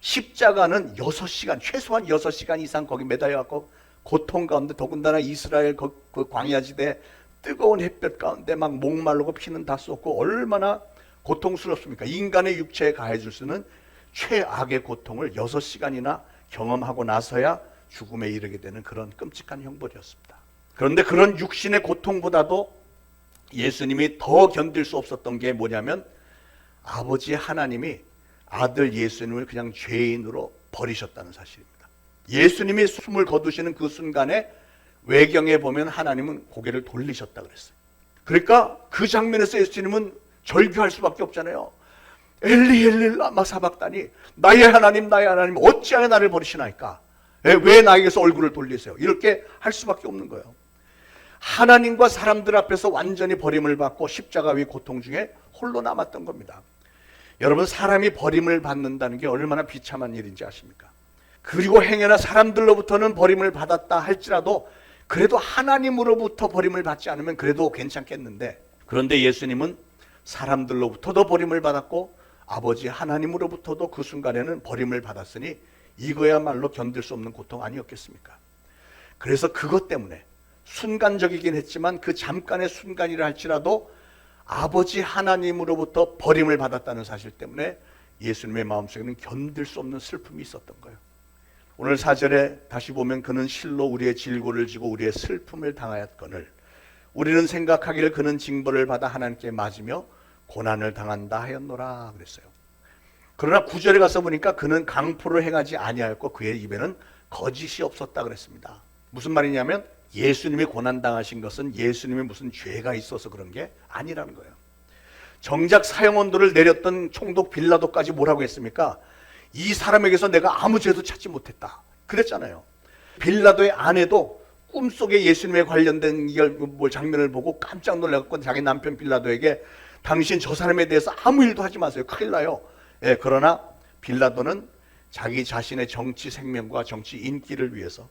십자가는 6시간, 최소한 6시간 이상 거기 매달려갖고 고통 가운데 더군다나 이스라엘 그 광야지대 뜨거운 햇볕 가운데 막 목마르고 피는 다 쏟고 얼마나 고통스럽습니까? 인간의 육체에 가해줄 수는 최악의 고통을 6시간이나 경험하고 나서야 죽음에 이르게 되는 그런 끔찍한 형벌이었습니다. 그런데 그런 육신의 고통보다도 예수님이 더 견딜 수 없었던 게 뭐냐면 아버지 하나님이 아들 예수님을 그냥 죄인으로 버리셨다는 사실입니다. 예수님이 숨을 거두시는 그 순간에 외경에 보면 하나님은 고개를 돌리셨다 그랬어요. 그러니까 그 장면에서 예수님은 절규할 수밖에 없잖아요. 엘리 엘리 라마 사박다니, 나의 하나님 어찌하여 나를 버리시나이까? 왜 나에게서 얼굴을 돌리세요? 이렇게 할 수밖에 없는 거예요. 하나님과 사람들 앞에서 완전히 버림을 받고 십자가 위 고통 중에 홀로 남았던 겁니다. 여러분, 사람이 버림을 받는다는 게 얼마나 비참한 일인지 아십니까? 그리고 행여나 사람들로부터는 버림을 받았다 할지라도 그래도 하나님으로부터 버림을 받지 않으면 그래도 괜찮겠는데, 그런데 예수님은 사람들로부터도 버림을 받았고 아버지 하나님으로부터도 그 순간에는 버림을 받았으니 이거야말로 견딜 수 없는 고통 아니었겠습니까? 그래서 그것 때문에 순간적이긴 했지만 그 잠깐의 순간이라 할지라도 아버지 하나님으로부터 버림을 받았다는 사실 때문에 예수님의 마음속에는 견딜 수 없는 슬픔이 있었던 거예요. 오늘 4절에 다시 보면 그는 실로 우리의 질고를 지고 우리의 슬픔을 당하였거늘 우리는 생각하기를 그는 징벌을 받아 하나님께 맞으며 고난을 당한다 하였노라 그랬어요. 그러나 9절에 가서 보니까 그는 강포를 행하지 아니하였고 그의 입에는 거짓이 없었다 그랬습니다. 무슨 말이냐면 예수님이 고난당하신 것은 예수님이 무슨 죄가 있어서 그런 게 아니라는 거예요. 정작 사형언도를 내렸던 총독 빌라도까지 뭐라고 했습니까? 이 사람에게서 내가 아무 죄도 찾지 못했다 그랬잖아요. 빌라도의 아내도 꿈속에 예수님에 관련된 장면을 보고 깜짝 놀라고 자기 남편 빌라도에게 당신 저 사람에 대해서 아무 일도 하지 마세요, 큰일 나요. 그러나 빌라도는 자기 자신의 정치 생명과 정치 인기를 위해서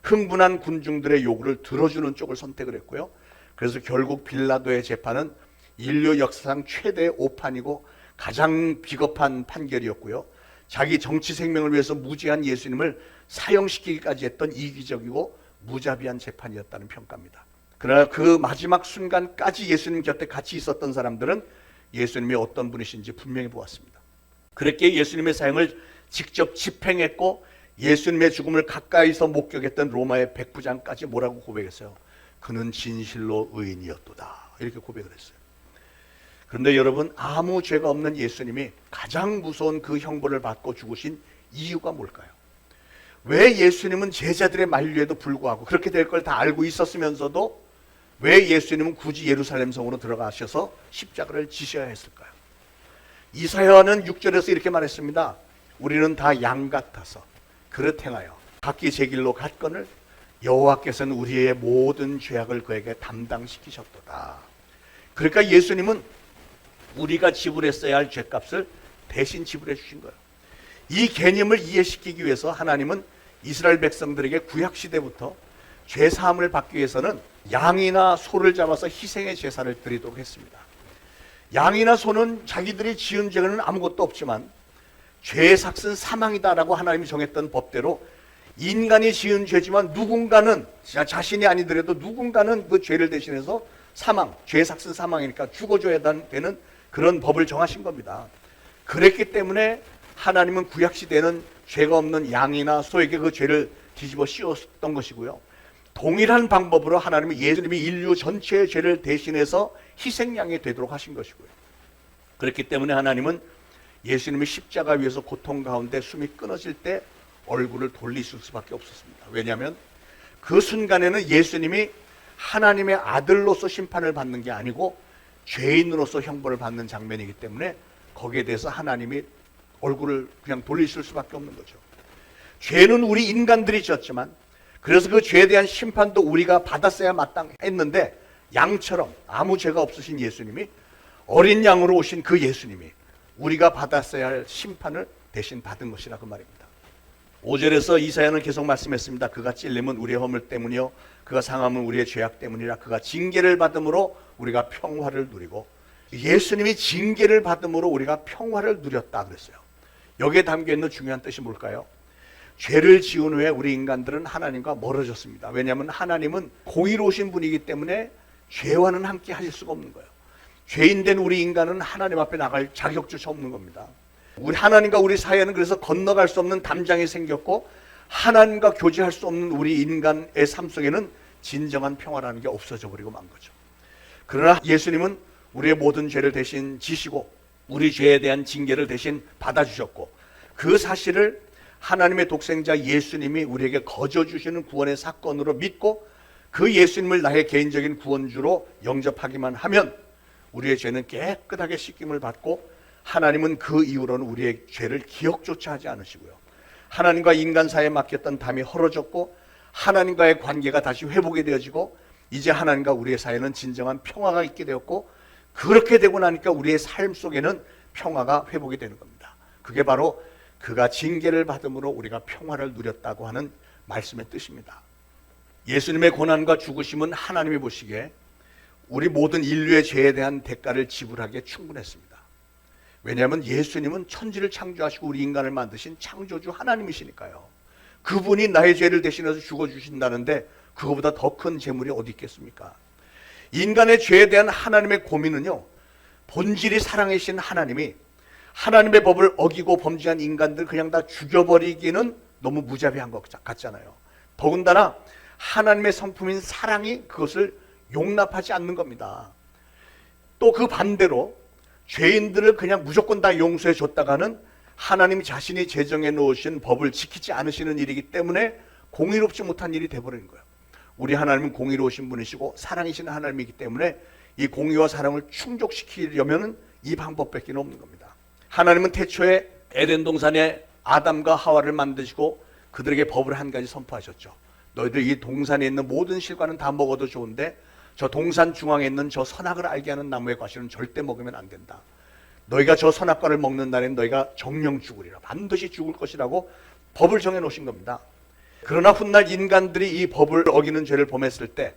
흥분한 군중들의 요구를 들어주는 쪽을 선택을 했고요. 그래서 결국 빌라도의 재판은 인류 역사상 최대의 오판이고 가장 비겁한 판결이었고요. 자기 정치 생명을 위해서 무지한 예수님을 사형시키기까지 했던 이기적이고 무자비한 재판이었다는 평가입니다. 그러나 그 마지막 순간까지 예수님 곁에 같이 있었던 사람들은 예수님이 어떤 분이신지 분명히 보았습니다. 그렇게 예수님의 사형을 직접 집행했고 예수님의 죽음을 가까이서 목격했던 로마의 백부장까지 뭐라고 고백했어요? 그는 진실로 의인이었도다 이렇게 고백을 했어요. 그런데 여러분, 아무 죄가 없는 예수님이 가장 무서운 그 형벌을 받고 죽으신 이유가 뭘까요? 왜 예수님은 제자들의 만류에도 불구하고 그렇게 될 걸 다 알고 있었으면서도 왜 예수님은 굳이 예루살렘 성으로 들어가셔서 십자가를 지셔야 했을까요? 이사야는 6절에서 이렇게 말했습니다. 우리는 다 양 같아서 그릇 행하여 각기 제 길로 갔거늘 여호와께서는 우리의 모든 죄악을 그에게 담당시키셨도다. 그러니까 예수님은 우리가 지불했어야 할 죄값을 대신 지불해 주신 거예요. 이 개념을 이해시키기 위해서 하나님은 이스라엘 백성들에게 구약시대부터 죄 사함을 받기 위해서는 양이나 소를 잡아서 희생의 제사를 드리도록 했습니다. 양이나 소는 자기들이 지은 죄는 아무것도 없지만 죄의 삭은 사망이다라고 하나님이 정했던 법대로 인간이 지은 죄지만 누군가는 자신이 아니더라도 누군가는 그 죄를 대신해서 사망, 죄의 삭은 사망이니까 죽어줘야 되는 그런 법을 정하신 겁니다. 그랬기 때문에 하나님은 구약시대에는 죄가 없는 양이나 소에게 그 죄를 뒤집어 씌웠던 것이고요. 동일한 방법으로 하나님은 예수님이 인류 전체의 죄를 대신해서 희생양이 되도록 하신 것이고요. 그렇기 때문에 하나님은 예수님이 십자가 위에서 고통 가운데 숨이 끊어질 때 얼굴을 돌리실 수밖에 없었습니다. 왜냐하면 그 순간에는 예수님이 하나님의 아들로서 심판을 받는 게 아니고 죄인으로서 형벌을 받는 장면이기 때문에 거기에 대해서 하나님이 얼굴을 그냥 돌리실 수밖에 없는 거죠. 죄는 우리 인간들이 지었지만 그래서 그 죄에 대한 심판도 우리가 받았어야 마땅했는데 양처럼 아무 죄가 없으신 예수님이 어린 양으로 오신 그 예수님이 우리가 받았어야 할 심판을 대신 받은 것이라 그 말입니다. 5절에서 이사야는 계속 말씀했습니다. 그가 찔림은 우리의 허물 때문이요 그가 상함은 우리의 죄악 때문이라. 그가 징계를 받음으로 우리가 평화를 누리고 예수님이 징계를 받음으로 우리가 평화를 누렸다 그랬어요. 여기에 담겨있는 중요한 뜻이 뭘까요? 죄를 지은 후에 우리 인간들은 하나님과 멀어졌습니다. 왜냐하면 하나님은 공의로우신 분이기 때문에 죄와는 함께 하실 수가 없는 거예요. 죄인된 우리 인간은 하나님 앞에 나갈 자격조차 없는 겁니다. 우리 하나님과 우리 사이에는 그래서 건너갈 수 없는 담장이 생겼고 하나님과 교제할 수 없는 우리 인간의 삶 속에는 진정한 평화라는 게 없어져 버리고 만 거죠. 그러나 예수님은 우리의 모든 죄를 대신 지시고 우리 죄에 대한 징계를 대신 받아주셨고 그 사실을 하나님의 독생자 예수님이 우리에게 거저 주시는 구원의 사건으로 믿고 그 예수님을 나의 개인적인 구원주로 영접하기만 하면 우리의 죄는 깨끗하게 씻김을 받고 하나님은 그 이후로는 우리의 죄를 기억조차 하지 않으시고요. 하나님과 인간 사이에 막혔던 담이 헐어졌고 하나님과의 관계가 다시 회복이 되어지고 이제 하나님과 우리의 사이에는 진정한 평화가 있게 되었고 그렇게 되고 나니까 우리의 삶 속에는 평화가 회복이 되는 겁니다. 그게 바로 그가 징계를 받음으로 우리가 평화를 누렸다고 하는 말씀의 뜻입니다. 예수님의 고난과 죽으심은 하나님이 보시기에 우리 모든 인류의 죄에 대한 대가를 지불하기에 충분했습니다. 왜냐하면 예수님은 천지를 창조하시고 우리 인간을 만드신 창조주 하나님이시니까요. 그분이 나의 죄를 대신해서 죽어주신다는데 그거보다 더 큰 재물이 어디 있겠습니까? 인간의 죄에 대한 하나님의 고민은요, 본질이 사랑이신 하나님이 하나님의 법을 어기고 범죄한 인간들 그냥 다 죽여버리기는 너무 무자비한 것 같잖아요. 더군다나 하나님의 성품인 사랑이 그것을 용납하지 않는 겁니다. 또 그 반대로 죄인들을 그냥 무조건 다 용서해 줬다가는 하나님 자신이 제정해 놓으신 법을 지키지 않으시는 일이기 때문에 공의롭지 못한 일이 돼버리는 거예요. 우리 하나님은 공의로우신 분이시고 사랑이신 하나님이기 때문에 이 공의와 사랑을 충족시키려면 이 방법밖에 없는 겁니다. 하나님은 태초에 에덴 동산에 아담과 하와를 만드시고 그들에게 법을 한 가지 선포하셨죠. 너희들 이 동산에 있는 모든 실과는 다 먹어도 좋은데 저 동산 중앙에 있는 저 선악을 알게 하는 나무의 과실은 절대 먹으면 안 된다. 너희가 저 선악과를 먹는 날엔 너희가 정령 죽으리라. 반드시 죽을 것이라고 법을 정해 놓으신 겁니다. 그러나 훗날 인간들이 이 법을 어기는 죄를 범했을 때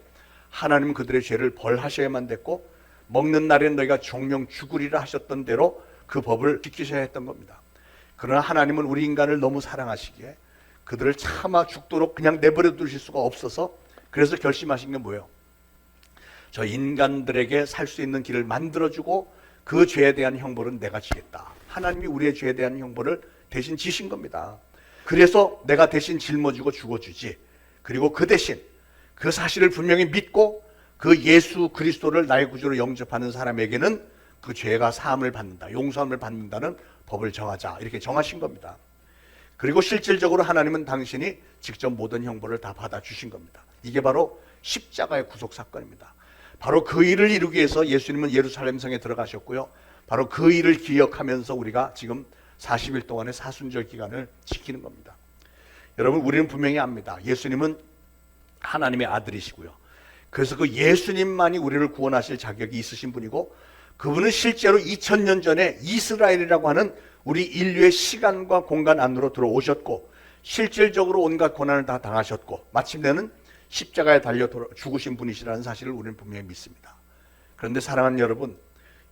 하나님은 그들의 죄를 벌하셔야만 됐고 먹는 날엔 너희가 정령 죽으리라 하셨던 대로 그 법을 지키셔야 했던 겁니다. 그러나 하나님은 우리 인간을 너무 사랑하시기에 그들을 차마 죽도록 그냥 내버려 두실 수가 없어서 그래서 결심하신 게 뭐예요? 저 인간들에게 살 수 있는 길을 만들어주고 그 죄에 대한 형벌은 내가 지겠다. 하나님이 우리의 죄에 대한 형벌을 대신 지신 겁니다. 그래서 내가 대신 짊어지고 죽어주지. 그리고 그 대신 그 사실을 분명히 믿고 그 예수 그리스도를 나의 구주로 영접하는 사람에게는 그 죄가 사함을 받는다, 용서함을 받는다는 법을 정하자, 이렇게 정하신 겁니다. 그리고 실질적으로 하나님은 당신이 직접 모든 형벌을 다 받아주신 겁니다. 이게 바로 십자가의 구속 사건입니다. 바로 그 일을 이루기 위해서 예수님은 예루살렘 성에 들어가셨고요. 바로 그 일을 기억하면서 우리가 지금 40일 동안의 사순절 기간을 지키는 겁니다. 여러분, 우리는 분명히 압니다. 예수님은 하나님의 아들이시고요. 그래서 그 예수님만이 우리를 구원하실 자격이 있으신 분이고, 그분은 실제로 2000년 전에 이스라엘이라고 하는 우리 인류의 시간과 공간 안으로 들어오셨고, 실질적으로 온갖 고난을 다 당하셨고, 마침내는 십자가에 달려 죽으신 분이시라는 사실을 우리는 분명히 믿습니다. 그런데 사랑하는 여러분,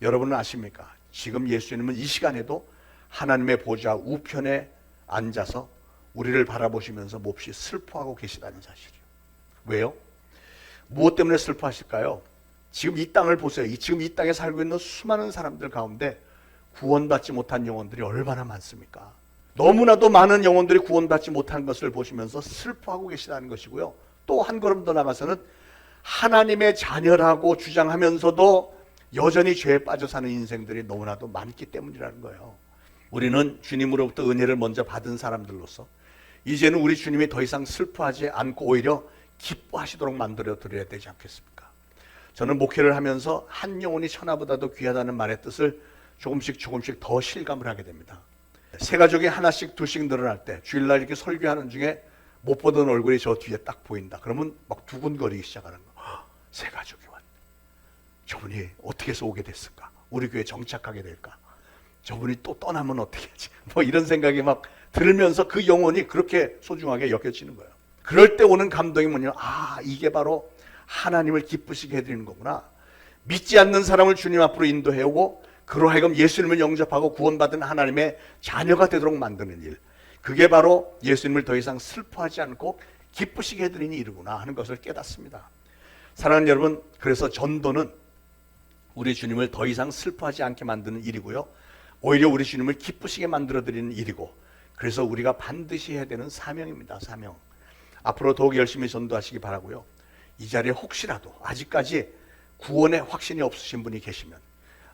여러분은 아십니까? 지금 예수님은 이 시간에도 하나님의 보좌 우편에 앉아서 우리를 바라보시면서 몹시 슬퍼하고 계시다는 사실이에요. 왜요? 무엇 때문에 슬퍼하실까요? 지금 이 땅을 보세요. 지금 이 땅에 살고 있는 수많은 사람들 가운데 구원받지 못한 영혼들이 얼마나 많습니까? 너무나도 많은 영혼들이 구원받지 못한 것을 보시면서 슬퍼하고 계시다는 것이고요. 또 한 걸음 더 나가서는 하나님의 자녀라고 주장하면서도 여전히 죄에 빠져 사는 인생들이 너무나도 많기 때문이라는 거예요. 우리는 주님으로부터 은혜를 먼저 받은 사람들로서 이제는 우리 주님이 더 이상 슬퍼하지 않고 오히려 기뻐하시도록 만들어 드려야 되지 않겠습니까? 저는 목회를 하면서 한 영혼이 천하보다도 귀하다는 말의 뜻을 조금씩 더 실감을 하게 됩니다. 세 가족이 하나씩 둘씩 늘어날 때 주일날 이렇게 설교하는 중에 못 보던 얼굴이 저 뒤에 딱 보인다. 그러면 막 두근거리기 시작하는 거예요. 세 가족이 왔네. 저분이 어떻게 해서 오게 됐을까? 우리 교회에 정착하게 될까? 저분이 또 떠나면 어떻게 하지? 뭐 이런 생각이 막 들면서 그 영혼이 그렇게 소중하게 여겨지는 거예요. 그럴 때 오는 감동이 뭐냐면, 이게 바로 하나님을 기쁘시게 해드리는 거구나. 믿지 않는 사람을 주님 앞으로 인도해 오고 그로 하여금 예수님을 영접하고 구원받은 하나님의 자녀가 되도록 만드는 일, 그게 바로 예수님을 더 이상 슬퍼하지 않고 기쁘시게 해드리는 일이구나 하는 것을 깨닫습니다. 사랑하는 여러분, 그래서 전도는 우리 주님을 더 이상 슬퍼하지 않게 만드는 일이고요, 오히려 우리 주님을 기쁘시게 만들어드리는 일이고, 그래서 우리가 반드시 해야 되는 사명입니다. 사명. 앞으로 더욱 열심히 전도하시기 바라고요. 이 자리에 혹시라도 아직까지 구원의 확신이 없으신 분이 계시면,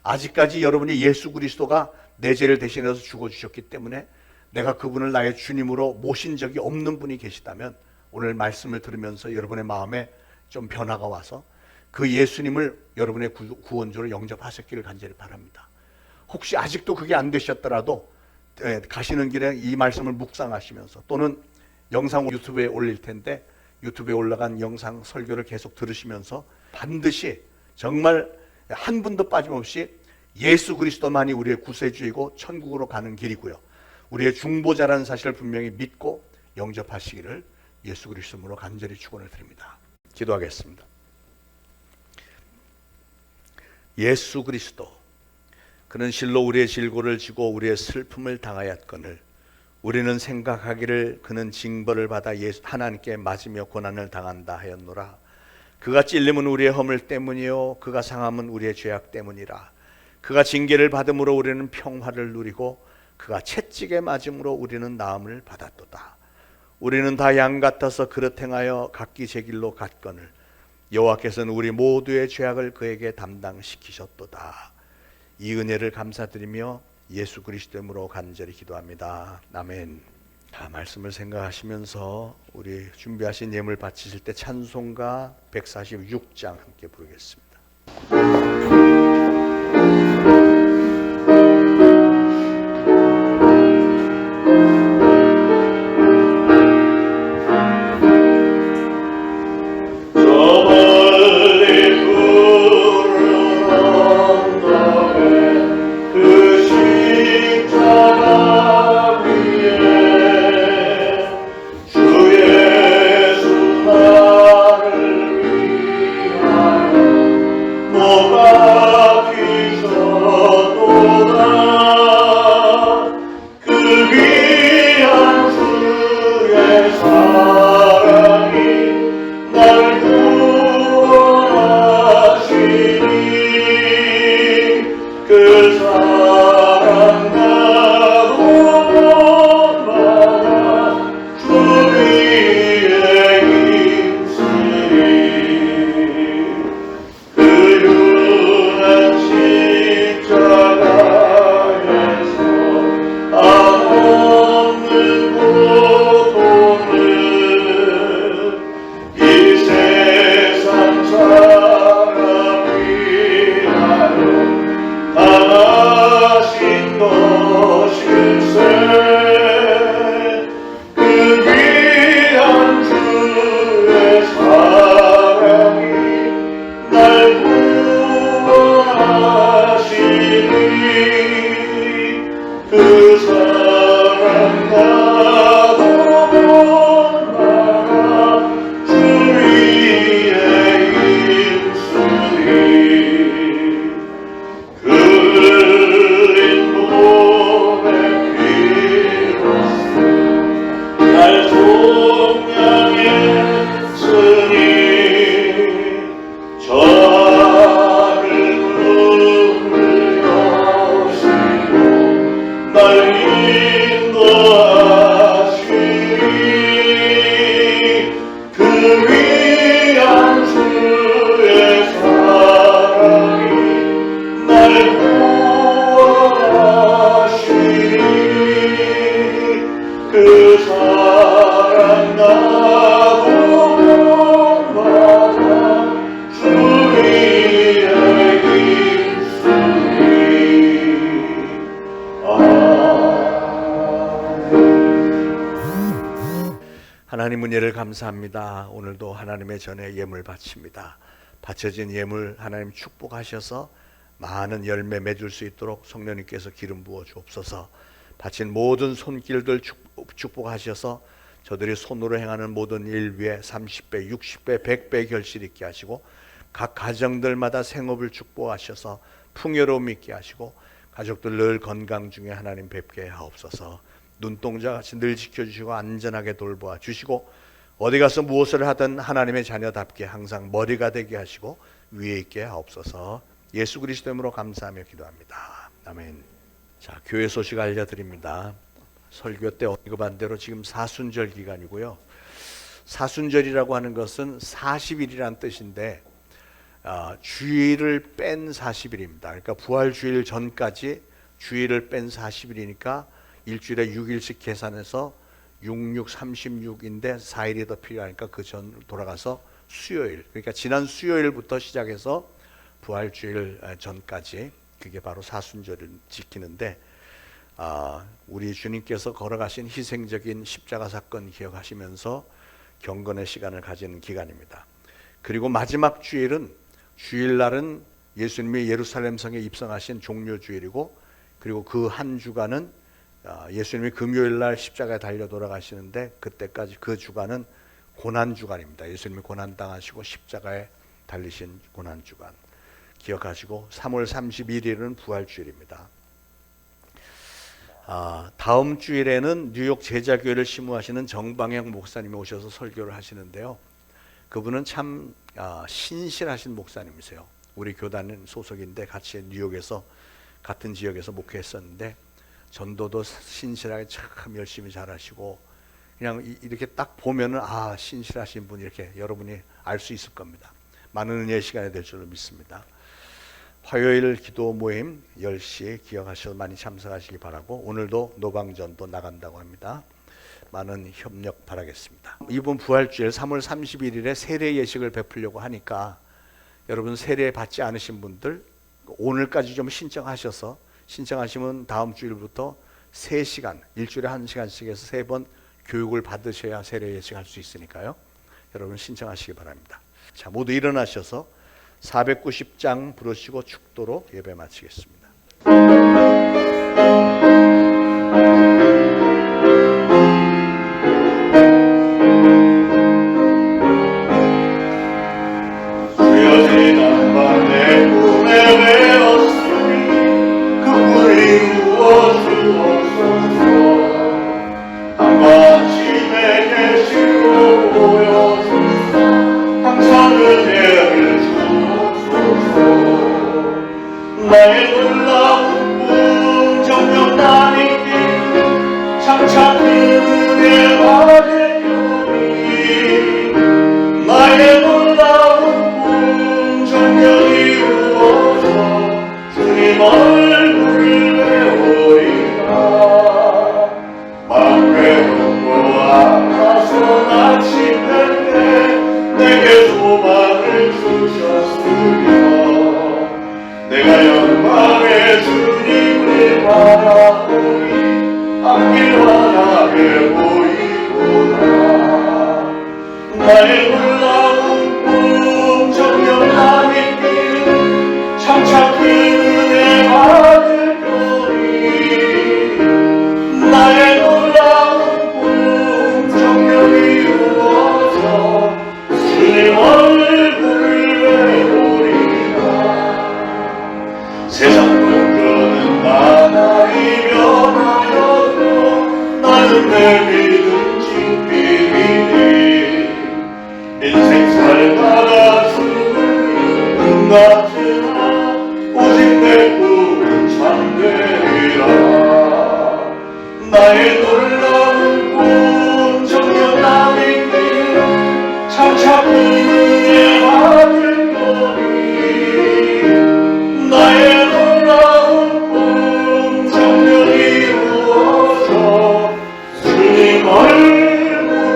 아직까지 여러분이 예수 그리스도가 내 죄를 대신해서 죽어주셨기 때문에 내가 그분을 나의 주님으로 모신 적이 없는 분이 계시다면, 오늘 말씀을 들으면서 여러분의 마음에 좀 변화가 와서 그 예수님을 여러분의 구원주로 영접하셨기를 간절히 바랍니다. 혹시 아직도 그게 안 되셨더라도 가시는 길에 이 말씀을 묵상하시면서, 또는 영상 유튜브에 올릴 텐데 유튜브에 올라간 영상 설교를 계속 들으시면서 반드시 정말 한 분도 빠짐없이 예수 그리스도만이 우리의 구세주이고 천국으로 가는 길이고요, 우리의 중보자라는 사실을 분명히 믿고 영접하시기를 예수 그리스도로 간절히 축원을 드립니다. 기도하겠습니다. 예수 그리스도, 그는 실로 우리의 질고를 지고 우리의 슬픔을 당하였거늘 우리는 생각하기를 그는 징벌을 받아 하나님께 맞으며 고난을 당한다 하였노라. 그가 찔림은 우리의 허물 때문이요 그가 상함은 우리의 죄악 때문이라. 그가 징계를 받음으로 우리는 평화를 누리고 그가 채찍에 맞음으로 우리는 나음을 받았도다. 우리는 다 양 같아서 그릇 행하여 각기 제 길로 갔거늘 여호와께서는 우리 모두의 죄악을 그에게 담당시키셨도다. 이 은혜를 감사드리며 예수 그리스도 이름으로 간절히 기도합니다. 아멘. 말씀을 생각하시면서 우리 준비하신 예물 바치실 때 찬송가 146장 함께 부르겠습니다. 이 세상 살아 하나님 은혜를 감사합니다. 오늘도 하나님의 전에 예물 바칩니다. 바쳐진 예물 하나님 축복하셔서 많은 열매 맺을 수 있도록 성령님께서 기름 부어 주옵소서. 바친 모든 손길들 축복하셔서 저들이 손으로 행하는 모든 일 위에 30배, 60배, 100배 결실 있게 하시고 각 가정들마다 생업을 축복하셔서 풍요로움 있게 하시고 가족들 늘 건강 중에 하나님 뵙게 하옵소서. 눈동자같이 늘 지켜주시고 안전하게 돌보아 주시고 어디 가서 무엇을 하든 하나님의 자녀답게 항상 머리가 되게 하시고 위에 있게 하옵소서. 예수 그리스도 이름으로 감사하며 기도합니다. 아멘. 자, 교회 소식 알려드립니다. 설교 때 언급한 대로 지금 사순절 기간이고요. 사순절이라고 하는 것은 40일이란 뜻인데 주일을 뺀 40일입니다. 그러니까 부활주일 전까지 주일을 뺀 40일이니까 일주일에 6일씩 계산해서 66, 36인데 4일이 더 필요하니까 그 전 돌아가서 수요일, 그러니까 지난 수요일부터 시작해서 부활주일 전까지 그게 바로 사순절을 지키는데 우리 주님께서 걸어가신 희생적인 십자가 사건 기억하시면서 경건의 시간을 가지는 기간입니다. 그리고 마지막 주일은 주일날은 예수님이 예루살렘 성에 입성하신 종료주일이고 그리고 그 한 주간은 예수님이 금요일날 십자가에 달려 돌아가시는데 그때까지 그 주간은 고난주간입니다. 예수님이 고난당하시고 십자가에 달리신 고난주간 기억하시고 3월 31일은 부활주일입니다. 다음 주일에는 뉴욕 제자교회를 심우하시는 정방영 목사님이 오셔서 설교를 하시는데요. 그분은 참 신실하신 목사님이세요. 우리 교단 소속인데 같이 뉴욕에서 같은 지역에서 목회했었는데 전도도 신실하게 참 열심히 잘하시고 그냥 이렇게 딱 보면은 신실하신 분 이렇게 여러분이 알 수 있을 겁니다. 많은 은혜의 시간이 될 줄로 믿습니다. 화요일 기도 모임 10시 기억하셔서 많이 참석하시기 바라고 오늘도 노방전도 나간다고 합니다. 많은 협력 바라겠습니다. 이번 부활주일 3월 31일에 세례 예식을 베풀려고 하니까 여러분 세례 받지 않으신 분들 오늘까지 좀 신청하셔서 신청하시면 다음 주일부터 3시간 일주일에 1시간씩 해서 3번 교육을 받으셔야 세례 예식할 수 있으니까요. 여러분 신청하시기 바랍니다. 자, 모두 일어나셔서 490장 부르시고 축도로 예배 마치겠습니다. 주여 지난 밤 내 꿈에 외웠으니 그 불이 부어주옵소서. 한같이 내게 실로 보여주사 항상 은혜를 주옵소서. 나의 놀라운 꿈 정녕 나는 길 장차 그 은혜 받으려니 나의 놀라운 꿈 정녕 이루어서 주님 얼굴을 배우리라. 막 외롭고 아파서 나침될 때 내게 소망을 주셨으며 내가 영광의 주님을 바라보니 앞길 환하게 보이구나. 나의 놀라운 꿈 정녕 나는 길 장차 그 은혜 받을 거니 나의 놀라운 꿈 정녕 이루어서 주님 얼굴을 배우리라. 세상 문제는 많아이 변하여도 나는 내 믿음 지키리니 인생 살다가 죽을 꿈 같으나 오직 내 꿈은 참되리라. 나의 놀라운 꿈 정녕 나는 길 장차 그 은혜 받을 거니 나의 놀라운 꿈 정녕 이루어서 주님 얼굴을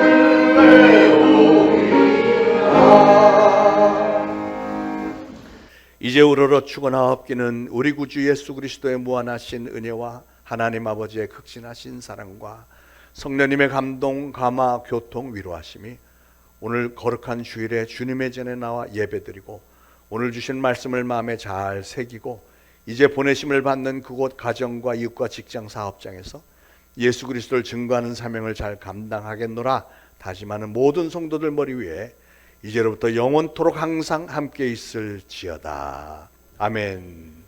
배우리라. 이제 우러러 축원하옵기는 우리 구주 예수 그리스도의 무한하신 은혜와 하나님 아버지의 극진하신 사랑과 성령님의 감동, 감화, 교통, 위로하심이 오늘 거룩한 주일에 주님의 전에 나와 예배드리고 오늘 주신 말씀을 마음에 잘 새기고 이제 보내심을 받는 그곳 가정과 이웃과 직장 사업장에서 예수 그리스도를 증거하는 사명을 잘 감당하겠노라 다짐하는 모든 성도들 머리 위에 이제로부터 영원토록 항상 함께 있을지어다. 아멘.